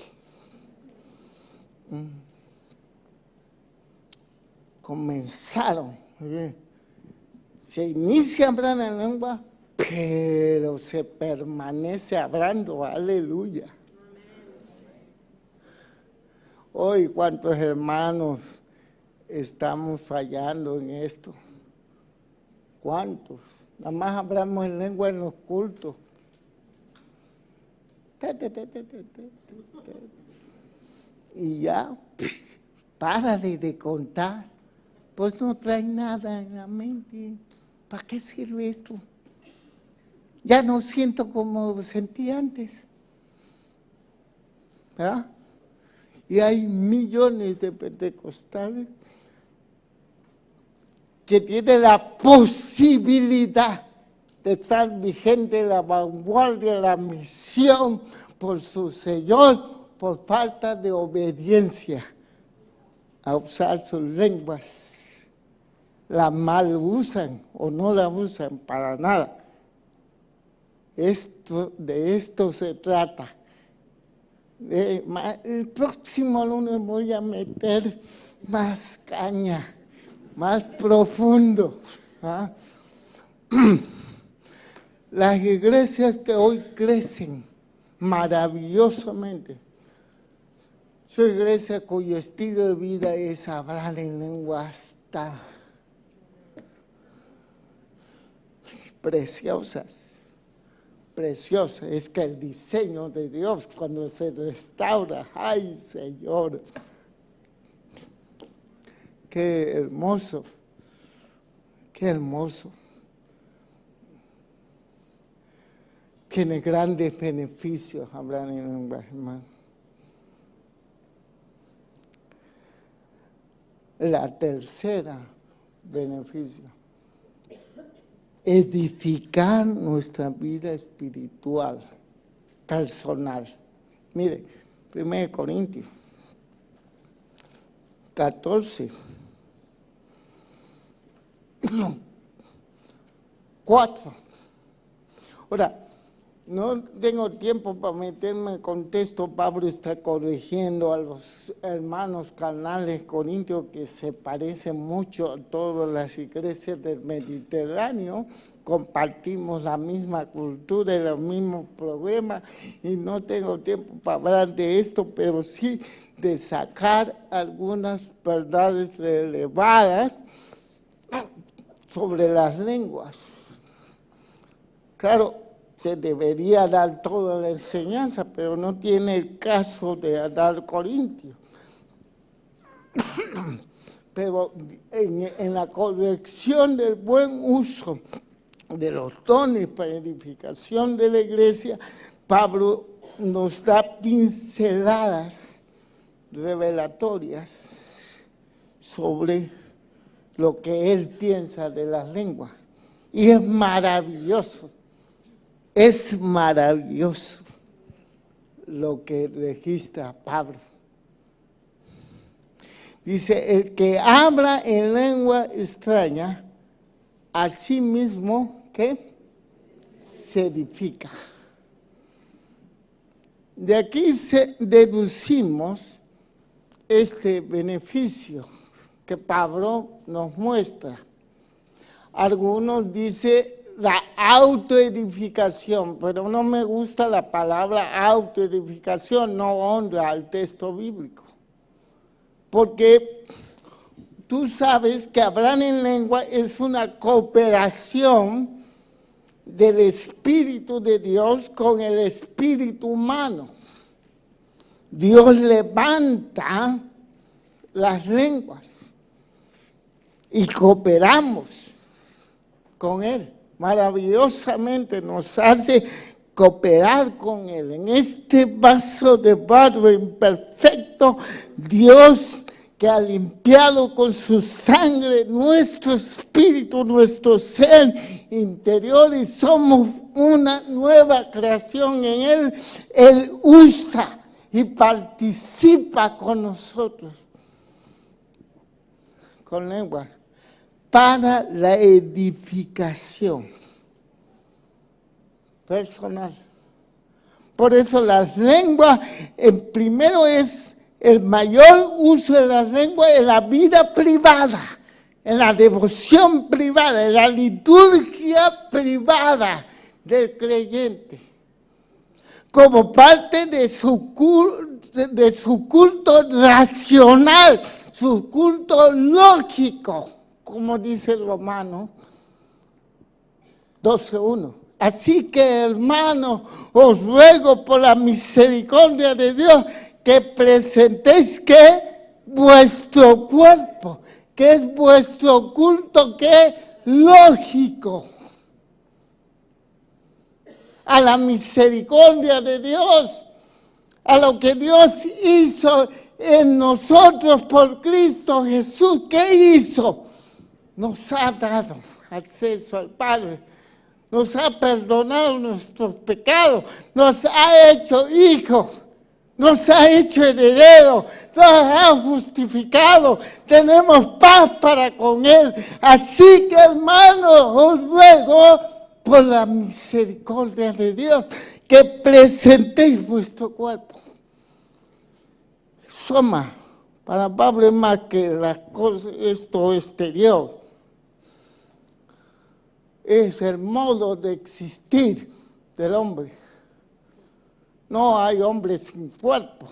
Comenzaron. Se inicia a hablar en lengua, pero se permanece hablando, aleluya. Hoy, ¿cuántos hermanos estamos fallando en esto? ¿Cuántos? Nada más hablamos en lengua en los cultos. Y ya, para de contar. Pues no trae nada en la mente. ¿Para qué sirve esto? Ya no siento como sentí antes. ¿Verdad? Y hay millones de pentecostales que tienen la posibilidad de estar vigente en la vanguardia de la misión por su Señor, por falta de obediencia a usar sus lenguas. La mal usan o no la usan para nada. De esto se trata. El próximo lunes voy a meter más caña, más profundo. ¿Ah? Las iglesias que hoy crecen maravillosamente, su iglesia cuyo estilo de vida es hablar en lenguas preciosas. Preciosa, es que el diseño de Dios cuando se restaura, ¡ay, Señor! ¡Qué hermoso! ¡Qué hermoso! Tiene grandes beneficios hablar en lengua, hermano. La tercera beneficio, edificar nuestra vida espiritual, personal. Mire, 1 Corintios 14. 4. Ahora, no tengo tiempo para meterme en contexto. Pablo está corrigiendo a los hermanos carnales corintios que se parecen mucho a todas las iglesias del Mediterráneo. Compartimos la misma cultura y los mismos problemas, y no tengo tiempo para hablar de esto, pero sí de sacar algunas verdades relevadas sobre las lenguas. Claro, se debería dar toda la enseñanza, pero no tiene el caso de dar Corintios. Pero en la corrección del buen uso de los dones para edificación de la iglesia, Pablo nos da pinceladas revelatorias sobre lo que él piensa de las lenguas. Y es maravilloso lo que registra Pablo. Dice, el que habla en lengua extraña, a sí mismo, ¿qué? Se edifica. De aquí deducimos este beneficio que Pablo nos muestra. Algunos dicen la autoedificación, pero no me gusta la palabra autoedificación, no honra al texto bíblico. Porque tú sabes que hablar en lengua es una cooperación del Espíritu de Dios con el espíritu humano. Dios levanta las lenguas y cooperamos con Él. Maravillosamente nos hace cooperar con Él. En este vaso de barro imperfecto, Dios que ha limpiado con su sangre nuestro espíritu, nuestro ser interior, y somos una nueva creación en Él. Él usa y participa con nosotros, con lengua, para la edificación personal. Por eso las lenguas, primero es el mayor uso de las lenguas en la vida privada, en la devoción privada, en la liturgia privada del creyente, como parte de su culto racional, su culto lógico, como dice el Romano 12:1. Así que, hermanos, os ruego por la misericordia de Dios que presentéis que vuestro cuerpo, que es vuestro culto, que es lógico, a la misericordia de Dios, a lo que Dios hizo en nosotros por Cristo Jesús. ¿Qué hizo? Nos ha dado acceso al Padre, nos ha perdonado nuestros pecados, nos ha hecho hijos, nos ha hecho herederos, nos ha justificado, tenemos paz para con Él. Así que, hermanos, os ruego por la misericordia de Dios que presentéis vuestro cuerpo. Soma, para Pablo es más que las cosas, esto exterior. Es el modo de existir del hombre. No hay hombre sin cuerpo.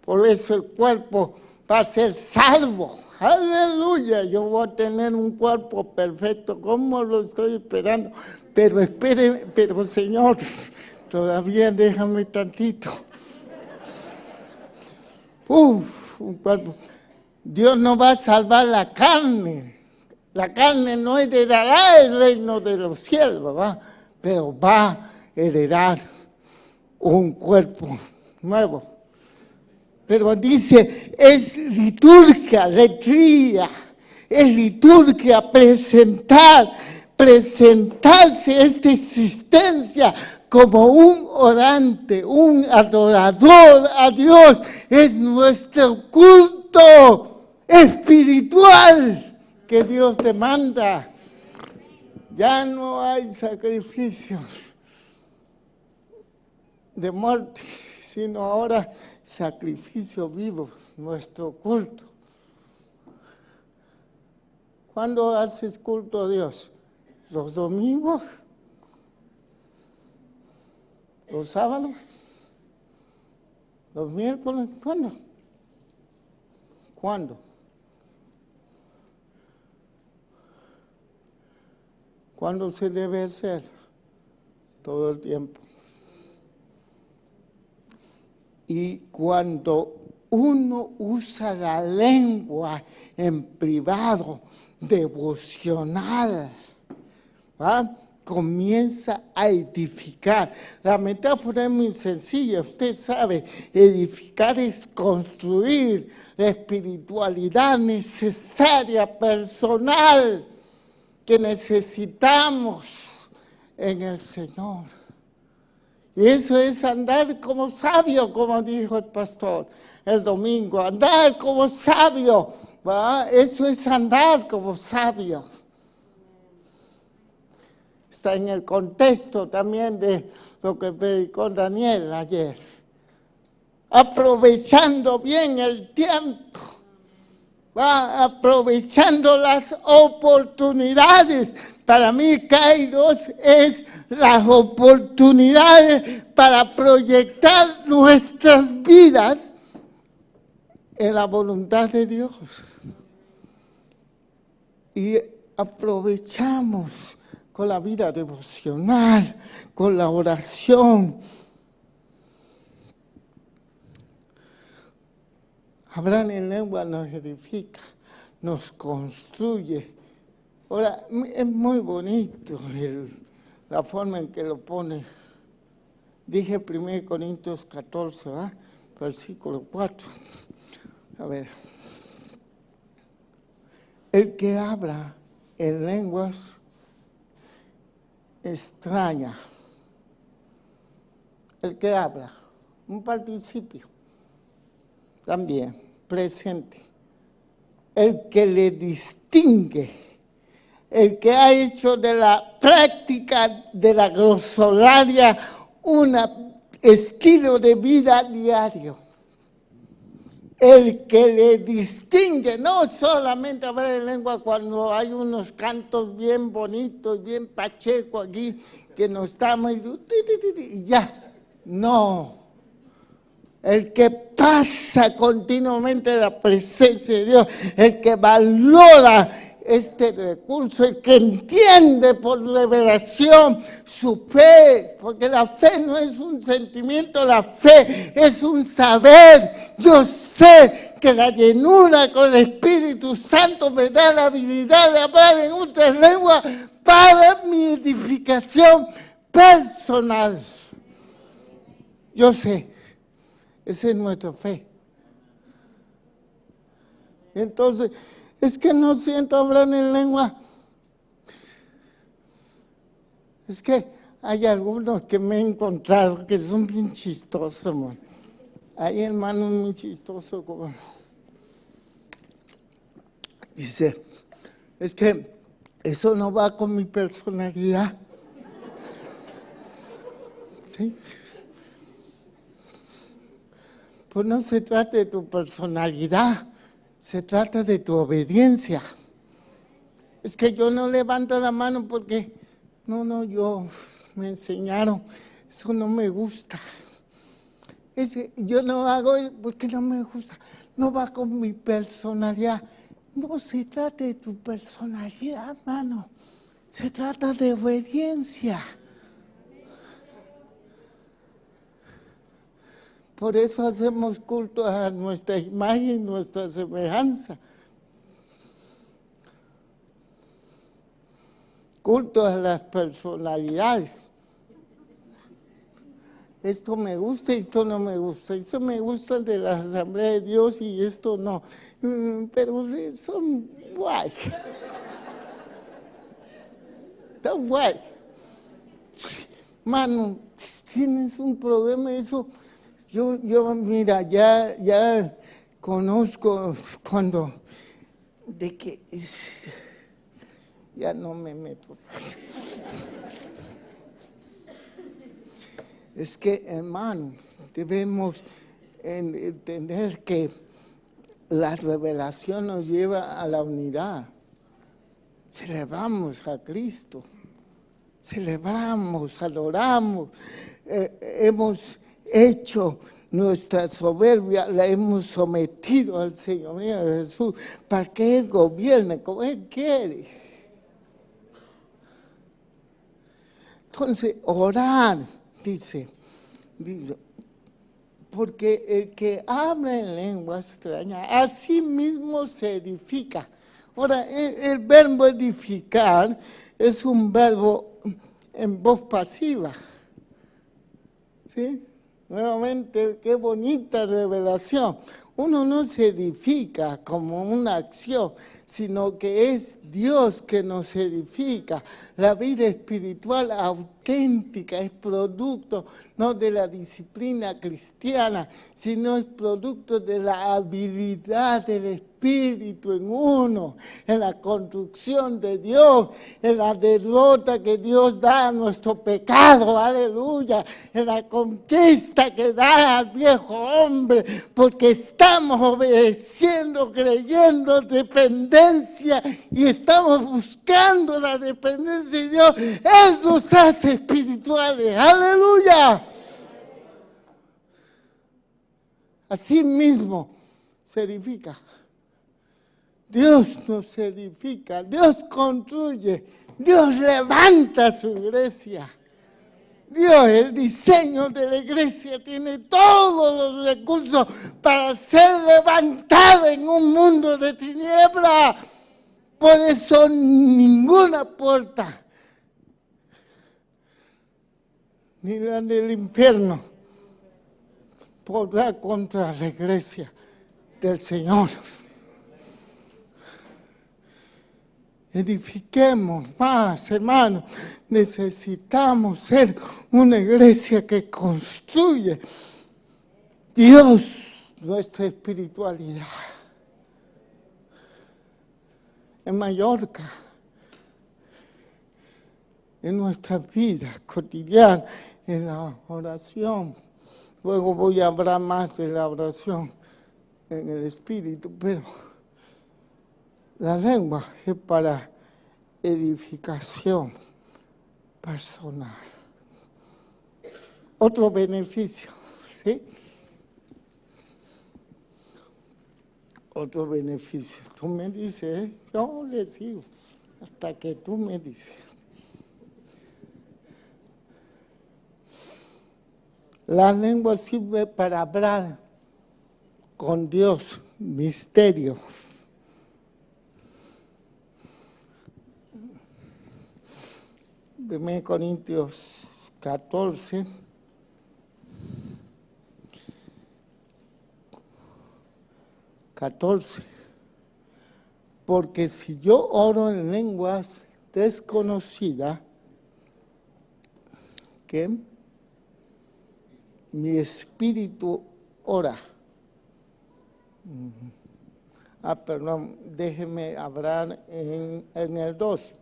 Por eso el cuerpo va a ser salvo. Aleluya, yo voy a tener un cuerpo perfecto. ¿Cómo lo estoy esperando? Pero espere, pero Señor, todavía déjame tantito. Un cuerpo. Dios no va a salvar la carne. La carne no heredará el reino de los cielos, ¿verdad? Pero va a heredar un cuerpo nuevo. Pero dice, es liturgia, letría, es liturgia presentarse esta existencia como un orante, un adorador a Dios. Es nuestro culto espiritual que Dios demanda. Ya no hay sacrificios de muerte, sino ahora sacrificio vivo, nuestro culto. ¿Cuándo haces culto a Dios? ¿Los domingos? ¿Los sábados? ¿Los miércoles? ¿Cuándo? ¿Cuándo? ¿Cuándo se debe hacer? Todo el tiempo. Y cuando uno usa la lengua en privado, devocional, ¿va? Comienza a edificar. La metáfora es muy sencilla, usted sabe, edificar es construir la espiritualidad necesaria, personal, que necesitamos en el Señor. Y eso es andar como sabio, como dijo el pastor el domingo, andar como sabio, ¿va? Eso es andar como sabio. Está en el contexto también de lo que predicó Daniel ayer. Aprovechando bien el tiempo, va aprovechando las oportunidades. Para mí, Kairos es las oportunidades para proyectar nuestras vidas en la voluntad de Dios. Y aprovechamos con la vida devocional, con la oración. Hablar en lengua nos edifica, nos construye. Ahora, es muy bonito la forma en que lo pone. Dije 1 Corintios 14, ¿verdad? Versículo 4. A ver. El que habla en lenguas extraña. El que habla, un participio, también presente. El que le distingue, el que ha hecho de la práctica de la glosolalia un estilo de vida diario. El que le distingue, no solamente hablar en lengua cuando hay unos cantos bien bonitos, bien pacheco aquí, que nos estamos y ya, no. El que pasa continuamente la presencia de Dios, el que valora este recurso, el que entiende por revelación su fe, porque la fe no es un sentimiento, la fe es un saber. Yo sé que la llenura con el Espíritu Santo me da la habilidad de hablar en otras lenguas para mi edificación personal. Yo sé, esa es nuestra fe. Entonces, es que no siento hablar en lengua. Es que hay algunos que me he encontrado que son bien chistosos, man. Hay hermanos muy chistosos como... Dice, es que eso no va con mi personalidad. ¿Sí? Pues no se trata de tu personalidad, se trata de tu obediencia. Es que yo no levanto la mano porque, yo me enseñaron, eso no me gusta. Yo no hago porque no me gusta, no va con mi personalidad. No se trata de tu personalidad, hermano, se trata de obediencia. Por eso hacemos culto a nuestra imagen y nuestra semejanza. Culto a las personalidades. Esto me gusta, esto no me gusta. Esto me gusta de la Asamblea de Dios y esto no. Pero son guay. Tan guay. Mano, tienes un problema, eso. Yo mira, ya conozco cuando, de que ya no me meto. Es que, hermano, debemos entender que la revelación nos lleva a la unidad. Celebramos a Cristo, celebramos, adoramos, hemos hecho nuestra soberbia, la hemos sometido al Señor Jesús para que Él gobierne como Él quiere. Entonces, orar, dice, porque el que habla en lengua extraña, a sí mismo se edifica. Ahora, el verbo edificar es un verbo en voz pasiva. ¿Sí? Nuevamente, qué bonita revelación. Uno no se edifica como una acción, sino que es Dios que nos edifica. La vida espiritual auténtica es producto no de la disciplina cristiana, sino es producto de la habilidad del Espíritu en uno, en la construcción de Dios, en la derrota que Dios da a nuestro pecado, aleluya, en la conquista que da al viejo hombre, porque estamos obedeciendo, creyendo, dependencia, y estamos buscando la dependencia de Dios. Él nos hace espirituales, aleluya. Así mismo se edifica. Dios nos edifica, Dios construye, Dios levanta su iglesia. Dios, el diseño de la iglesia tiene todos los recursos para ser levantada en un mundo de tinieblas. Por eso ninguna puerta, ni la del infierno, podrá contra la iglesia del Señor. Edifiquemos más, hermanos. Necesitamos ser una iglesia que construye Dios, nuestra espiritualidad. En Mallorca, en nuestra vida cotidiana, en la oración. Luego voy a hablar más de la oración en el espíritu, pero la lengua es para edificación personal. Otro beneficio, ¿sí? Otro beneficio. Tú me dices, yo le sigo, hasta que tú me dices. La lengua sirve para hablar con Dios, misterio. 1 Corintios 14, porque si yo oro en lenguas desconocidas, que mi espíritu ora. Perdón, déjeme hablar en el 2.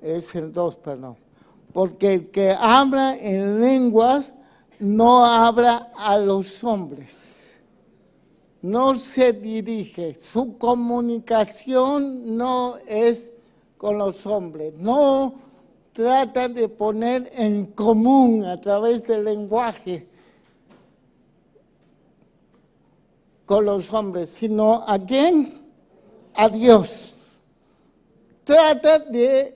Es el 2, perdón. Porque el que habla en lenguas no habla a los hombres. No se dirige. Su comunicación no es con los hombres. No trata de poner en común a través del lenguaje con los hombres, sino ¿a quién? A Dios. Trata de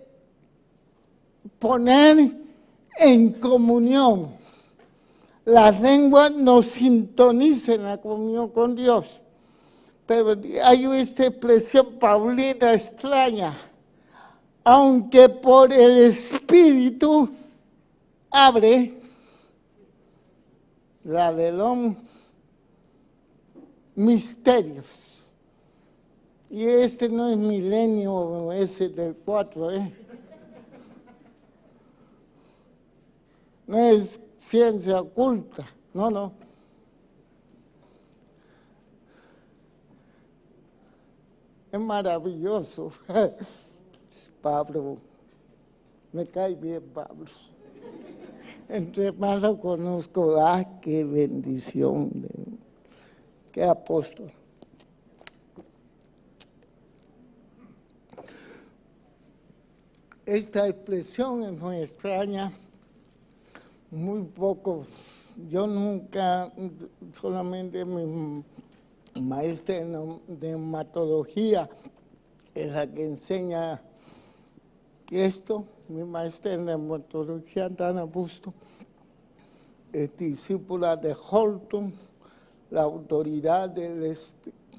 poner en comunión. Las lenguas nos sintonizan en la comunión con Dios. Pero hay esta expresión paulina extraña. Aunque por el Espíritu abre la de los misterios. Y este no es milenio, ese del 4, ¿eh? No es ciencia oculta, no. Es maravilloso. Pablo, me cae bien Pablo. Entre más lo conozco, qué bendición, qué apóstol. Esta expresión es muy extraña, muy poco. Yo nunca, solamente mi maestra de hematología es la que enseña esto. Mi maestra en hematología, Dana Busto, es discípula de Holton, la autoridad de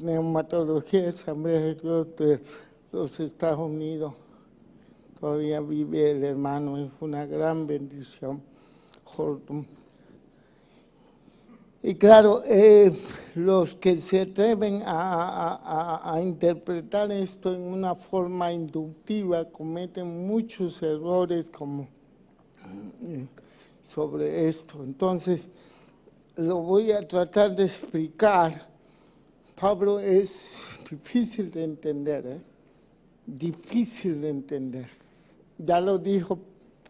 hematología de Asamblea de Dios de los Estados Unidos. Todavía vive el hermano, es una gran bendición, Holton. Y claro, los que se atreven a interpretar esto en una forma inductiva cometen muchos errores como sobre esto. Entonces, lo voy a tratar de explicar. Pablo es difícil de entender, difícil de entender. Ya lo dijo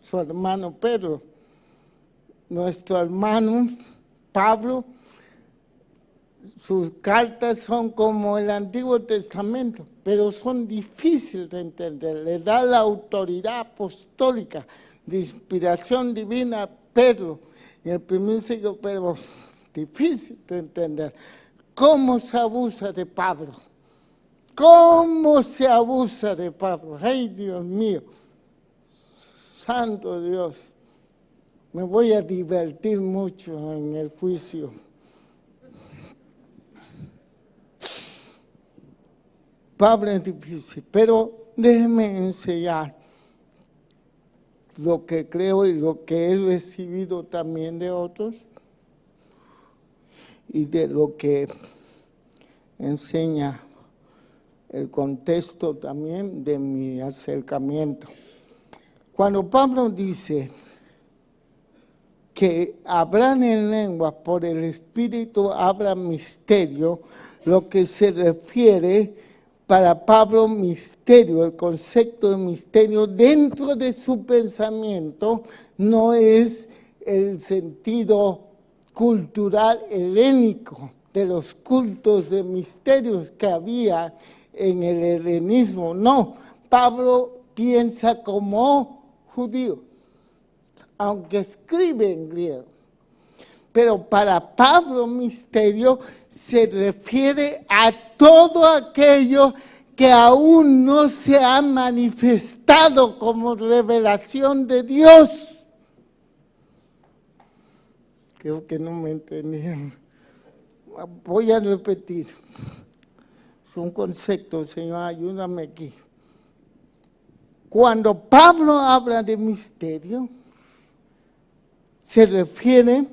su hermano Pedro. Nuestro hermano Pablo, sus cartas son como el Antiguo Testamento, pero son difíciles de entender. Le da la autoridad apostólica de inspiración divina a Pedro, en el primer siglo, pero difícil de entender. ¿Cómo se abusa de Pablo? ¿Cómo se abusa de Pablo? ¡Ay, Dios mío! Santo Dios, me voy a divertir mucho en el juicio. Pablo es difícil, pero déjeme enseñar lo que creo y lo que he recibido también de otros y de lo que enseña el contexto también de mi acercamiento. Cuando Pablo dice que hablar en lenguas por el Espíritu habla misterio, lo que se refiere para Pablo misterio, el concepto de misterio dentro de su pensamiento no es el sentido cultural helénico de los cultos de misterios que había en el helenismo. No, Pablo piensa como judío, aunque escribe en griego. Pero para Pablo misterio se refiere a todo aquello que aún no se ha manifestado como revelación de Dios. Creo que no me entendieron. Voy a repetir. Es un concepto, Señor, ayúdame aquí. Cuando Pablo habla de misterio, se refiere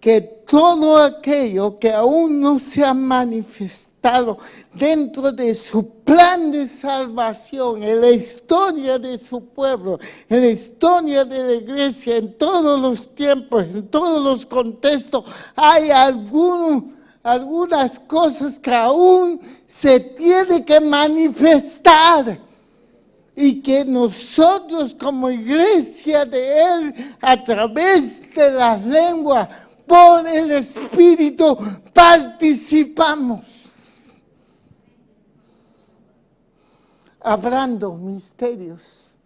que todo aquello que aún no se ha manifestado dentro de su plan de salvación, en la historia de su pueblo, en la historia de la iglesia, en todos los tiempos, en todos los contextos, hay algunas cosas que aún se tiene que manifestar. Y que nosotros como iglesia de Él, a través de las lenguas, por el Espíritu, participamos. Hablando misterios.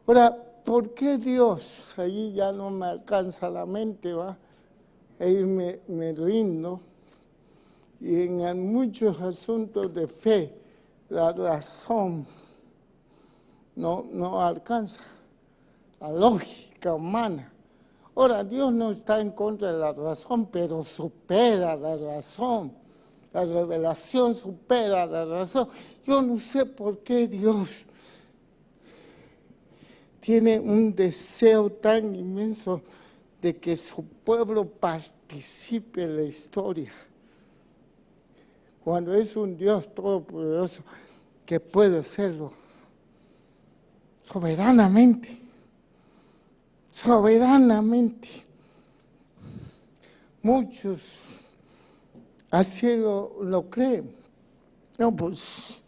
Ahora, ¿por qué Dios? Ahí ya no me alcanza la mente, ¿va? Ahí me rindo. Y en muchos asuntos de fe, la razón no alcanza, la lógica humana. Ahora, Dios no está en contra de la razón, pero supera la razón. La revelación supera la razón. Yo no sé por qué Dios tiene un deseo tan inmenso de que su pueblo participe en la historia. cuando es un Dios todopoderoso que puede hacerlo soberanamente. Muchos así lo creen. No, pues,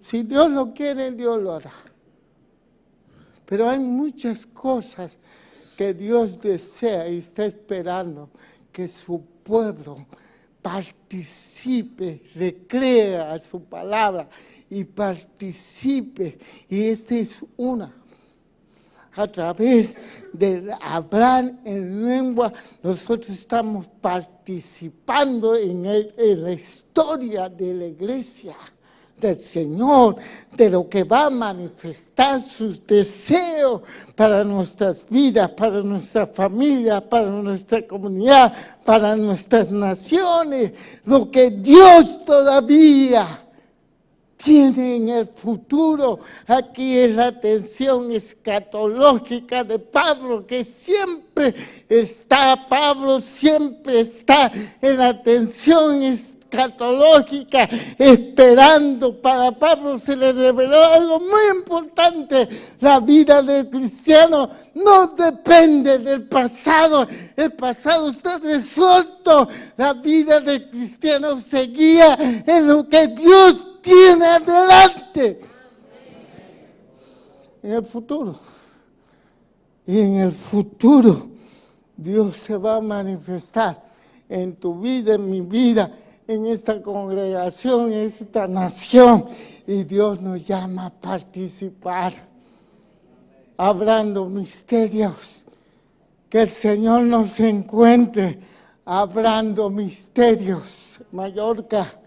si Dios lo quiere, Dios lo hará. Pero hay muchas cosas que Dios desea y está esperando que su pueblo participe, recrea su palabra y participe. Y esta es una. A través de hablar en lengua, nosotros estamos participando en la historia de la iglesia del Señor, de lo que va a manifestar sus deseos para nuestras vidas, para nuestra familia, para nuestra comunidad, para nuestras naciones, lo que Dios todavía tiene en el futuro. Aquí es la atención escatológica de Pablo, que siempre está en la atención escatológica, esperando. Para Pablo se le reveló algo muy importante: la vida del cristiano no depende del pasado, el pasado está resuelto, la vida del cristiano se guía en lo que Dios tiene adelante, en el futuro. Y en el futuro Dios se va a manifestar en tu vida, en mi vida, en esta congregación, en esta nación. Y Dios nos llama a participar, hablando misterios. Que el Señor nos encuentre hablando misterios. Mallorca.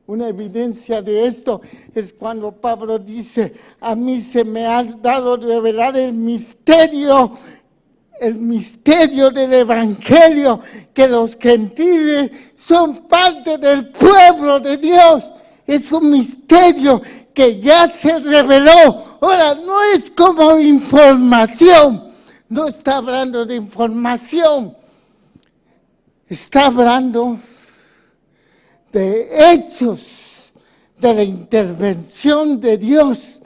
Una evidencia de esto es cuando Pablo dice: a mí se me ha dado revelar el misterio del Evangelio, que los gentiles son parte del pueblo de Dios. Es un misterio que ya se reveló. Ahora, no es como información, no está hablando de información, está hablando de hechos, de la intervención de Dios,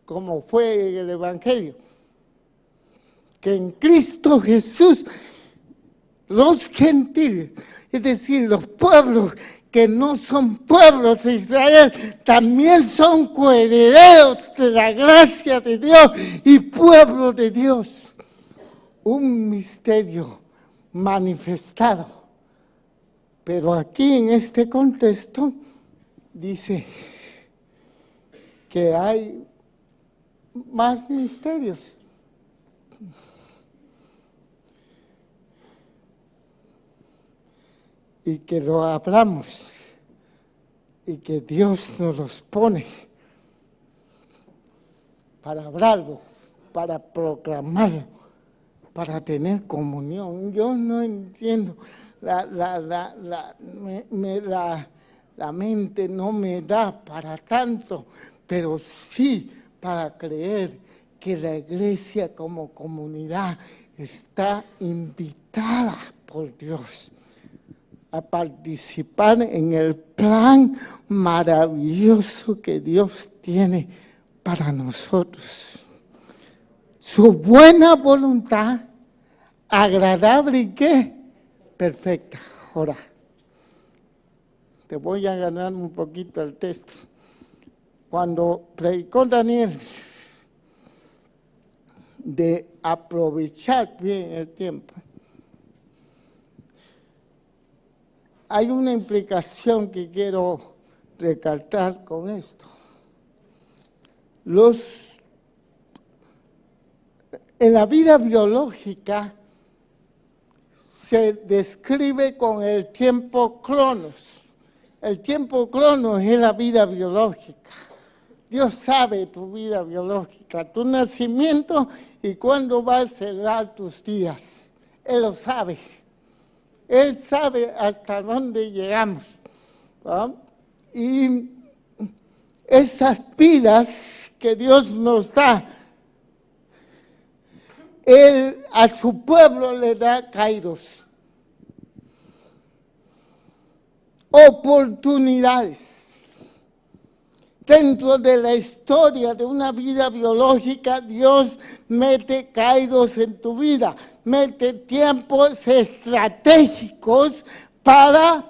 como fue en el Evangelio, que en Cristo Jesús los gentiles, es decir, los pueblos que no son pueblos de Israel, también son coherederos de la gracia de Dios y pueblo de Dios. Un misterio manifestado. Pero aquí en este contexto dice que hay más misterios. Y que lo hablamos y que Dios nos los pone para hablarlo, para proclamarlo, para tener comunión. Yo no entiendo. La mente no me da para tanto, pero sí para creer que la iglesia como comunidad está invitada por Dios a participar en el plan maravilloso que Dios tiene para nosotros. Su buena voluntad, agradable y ¿qué? Perfecta. Ahora, te voy a ganar un poquito el texto. Cuando predicó Daniel de aprovechar bien el tiempo, hay una implicación que quiero recalcar con esto. En la vida biológica se describe con el tiempo cronos. El tiempo cronos es la vida biológica. Dios sabe tu vida biológica, tu nacimiento y cuándo va a cerrar tus días. Él lo sabe. Él sabe hasta dónde llegamos, ¿no? Y esas vidas que Dios nos da Él a su pueblo le da kairos, oportunidades. Dentro de la historia de una vida biológica, Dios mete kairos en tu vida, mete tiempos estratégicos para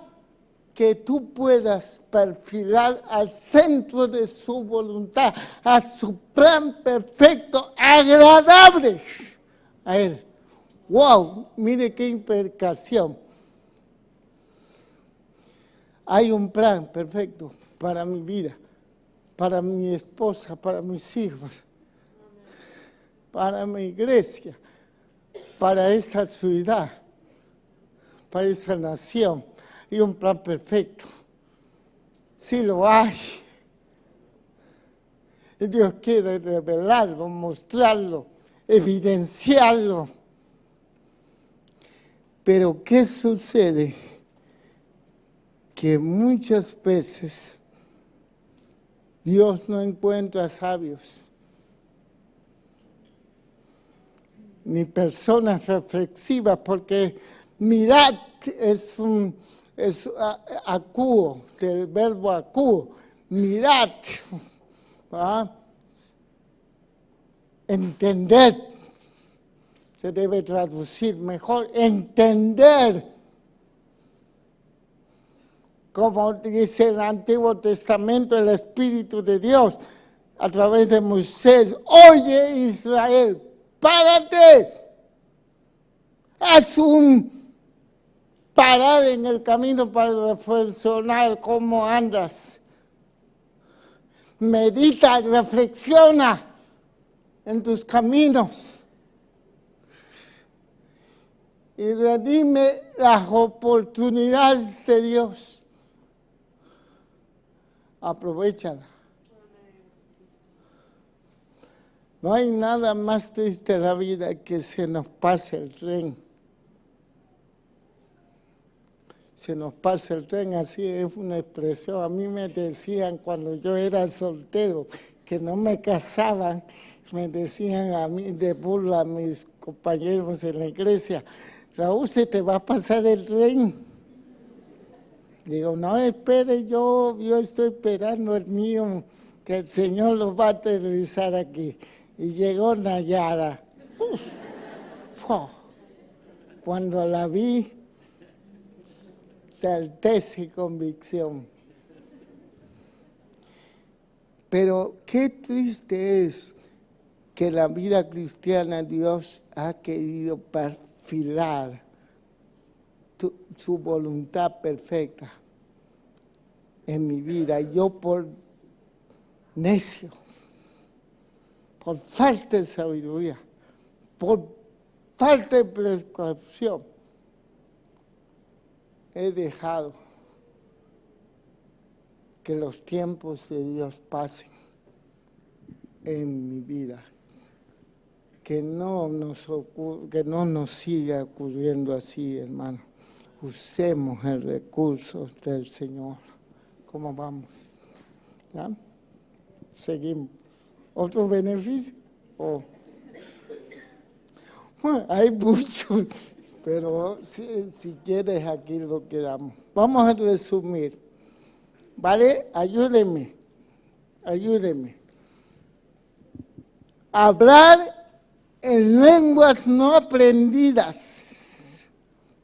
que tú puedas perfilar al centro de su voluntad, a su plan perfecto, agradable a Él. ¡Wow! Mire qué implicación. Hay un plan perfecto para mi vida, para mi esposa, para mis hijos, para mi iglesia, para esta ciudad, para esta nación. Y un plan perfecto. Sí lo hay. Y Dios quiere revelarlo, mostrarlo, evidenciarlo. Pero ¿qué sucede? Que muchas veces Dios no encuentra sabios, ni personas reflexivas, porque mirad es acuo, del verbo acuo, mirad, ¿va? Entender, se debe traducir mejor, entender, como dice el Antiguo Testamento, el Espíritu de Dios, a través de Moisés: oye Israel, párate, haz un parar en el camino para reflexionar cómo andas. Medita, reflexiona en tus caminos. Y redime las oportunidades de Dios. Aprovéchala. No hay nada más triste en la vida que se nos pase el tren. Se nos pasa el tren, así es una expresión. A mí me decían cuando yo era soltero, que no me casaban, me decían a mí de burla a mis compañeros en la iglesia: Raúl, se te va a pasar el tren. Digo, no, espere, yo estoy esperando el mío, que el Señor lo va a aterrizar aquí. Y llegó Nayara. Cuando la vi, certeza y convicción. Pero qué triste es que la vida cristiana Dios ha querido perfilar su voluntad perfecta en mi vida. Y yo por necio, por falta de sabiduría, por falta de precaución, he dejado que los tiempos de Dios pasen en mi vida, que no nos siga ocurriendo así, hermano. Usemos el recurso del Señor. ¿Cómo vamos? ¿Ya? Seguimos. ¿Otro beneficio? Bueno, hay muchos. Pero si quieres, aquí lo quedamos. Vamos a resumir. ¿Vale? Ayúdenme. Hablar en lenguas no aprendidas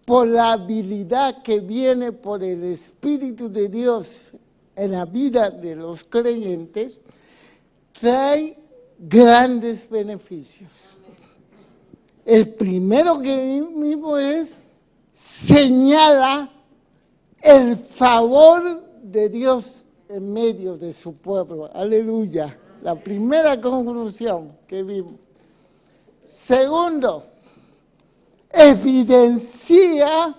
por la habilidad que viene por el Espíritu de Dios en la vida de los creyentes trae grandes beneficios. El primero que vimos es: señala el favor de Dios en medio de su pueblo. Aleluya. La primera conclusión que vimos. Segundo, evidencia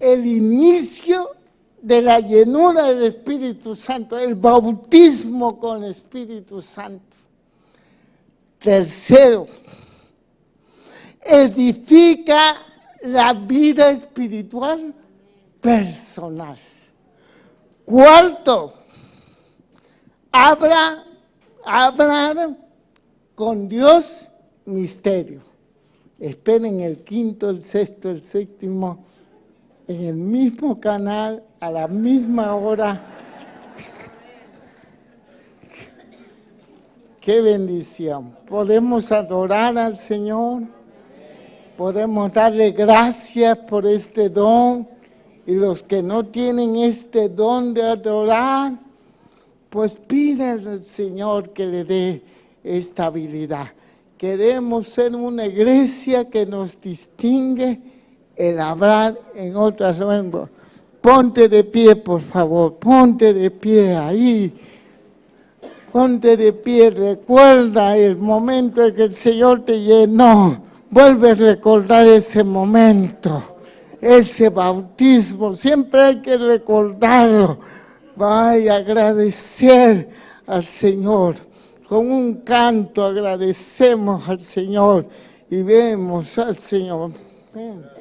el inicio de la llenura del Espíritu Santo, el bautismo con el Espíritu Santo. Tercero, edifica la vida espiritual personal. Cuarto, hablar Con Dios, misterio. Esperen el quinto, el sexto, el séptimo, en el mismo canal, a la misma hora. ¡Qué bendición! Podemos adorar al Señor, podemos darle gracias por este don, y los que no tienen este don de adorar, pues piden al Señor que le dé esta habilidad. Queremos ser una iglesia que nos distingue el hablar en otras lenguas. Ponte de pie, por favor, ponte de pie ahí. Ponte de pie, recuerda el momento en que el Señor te llenó. Vuelve a recordar ese momento, ese bautismo. Siempre hay que recordarlo. Vaya a agradecer al Señor. Con un canto agradecemos al Señor y vemos al Señor. Ven.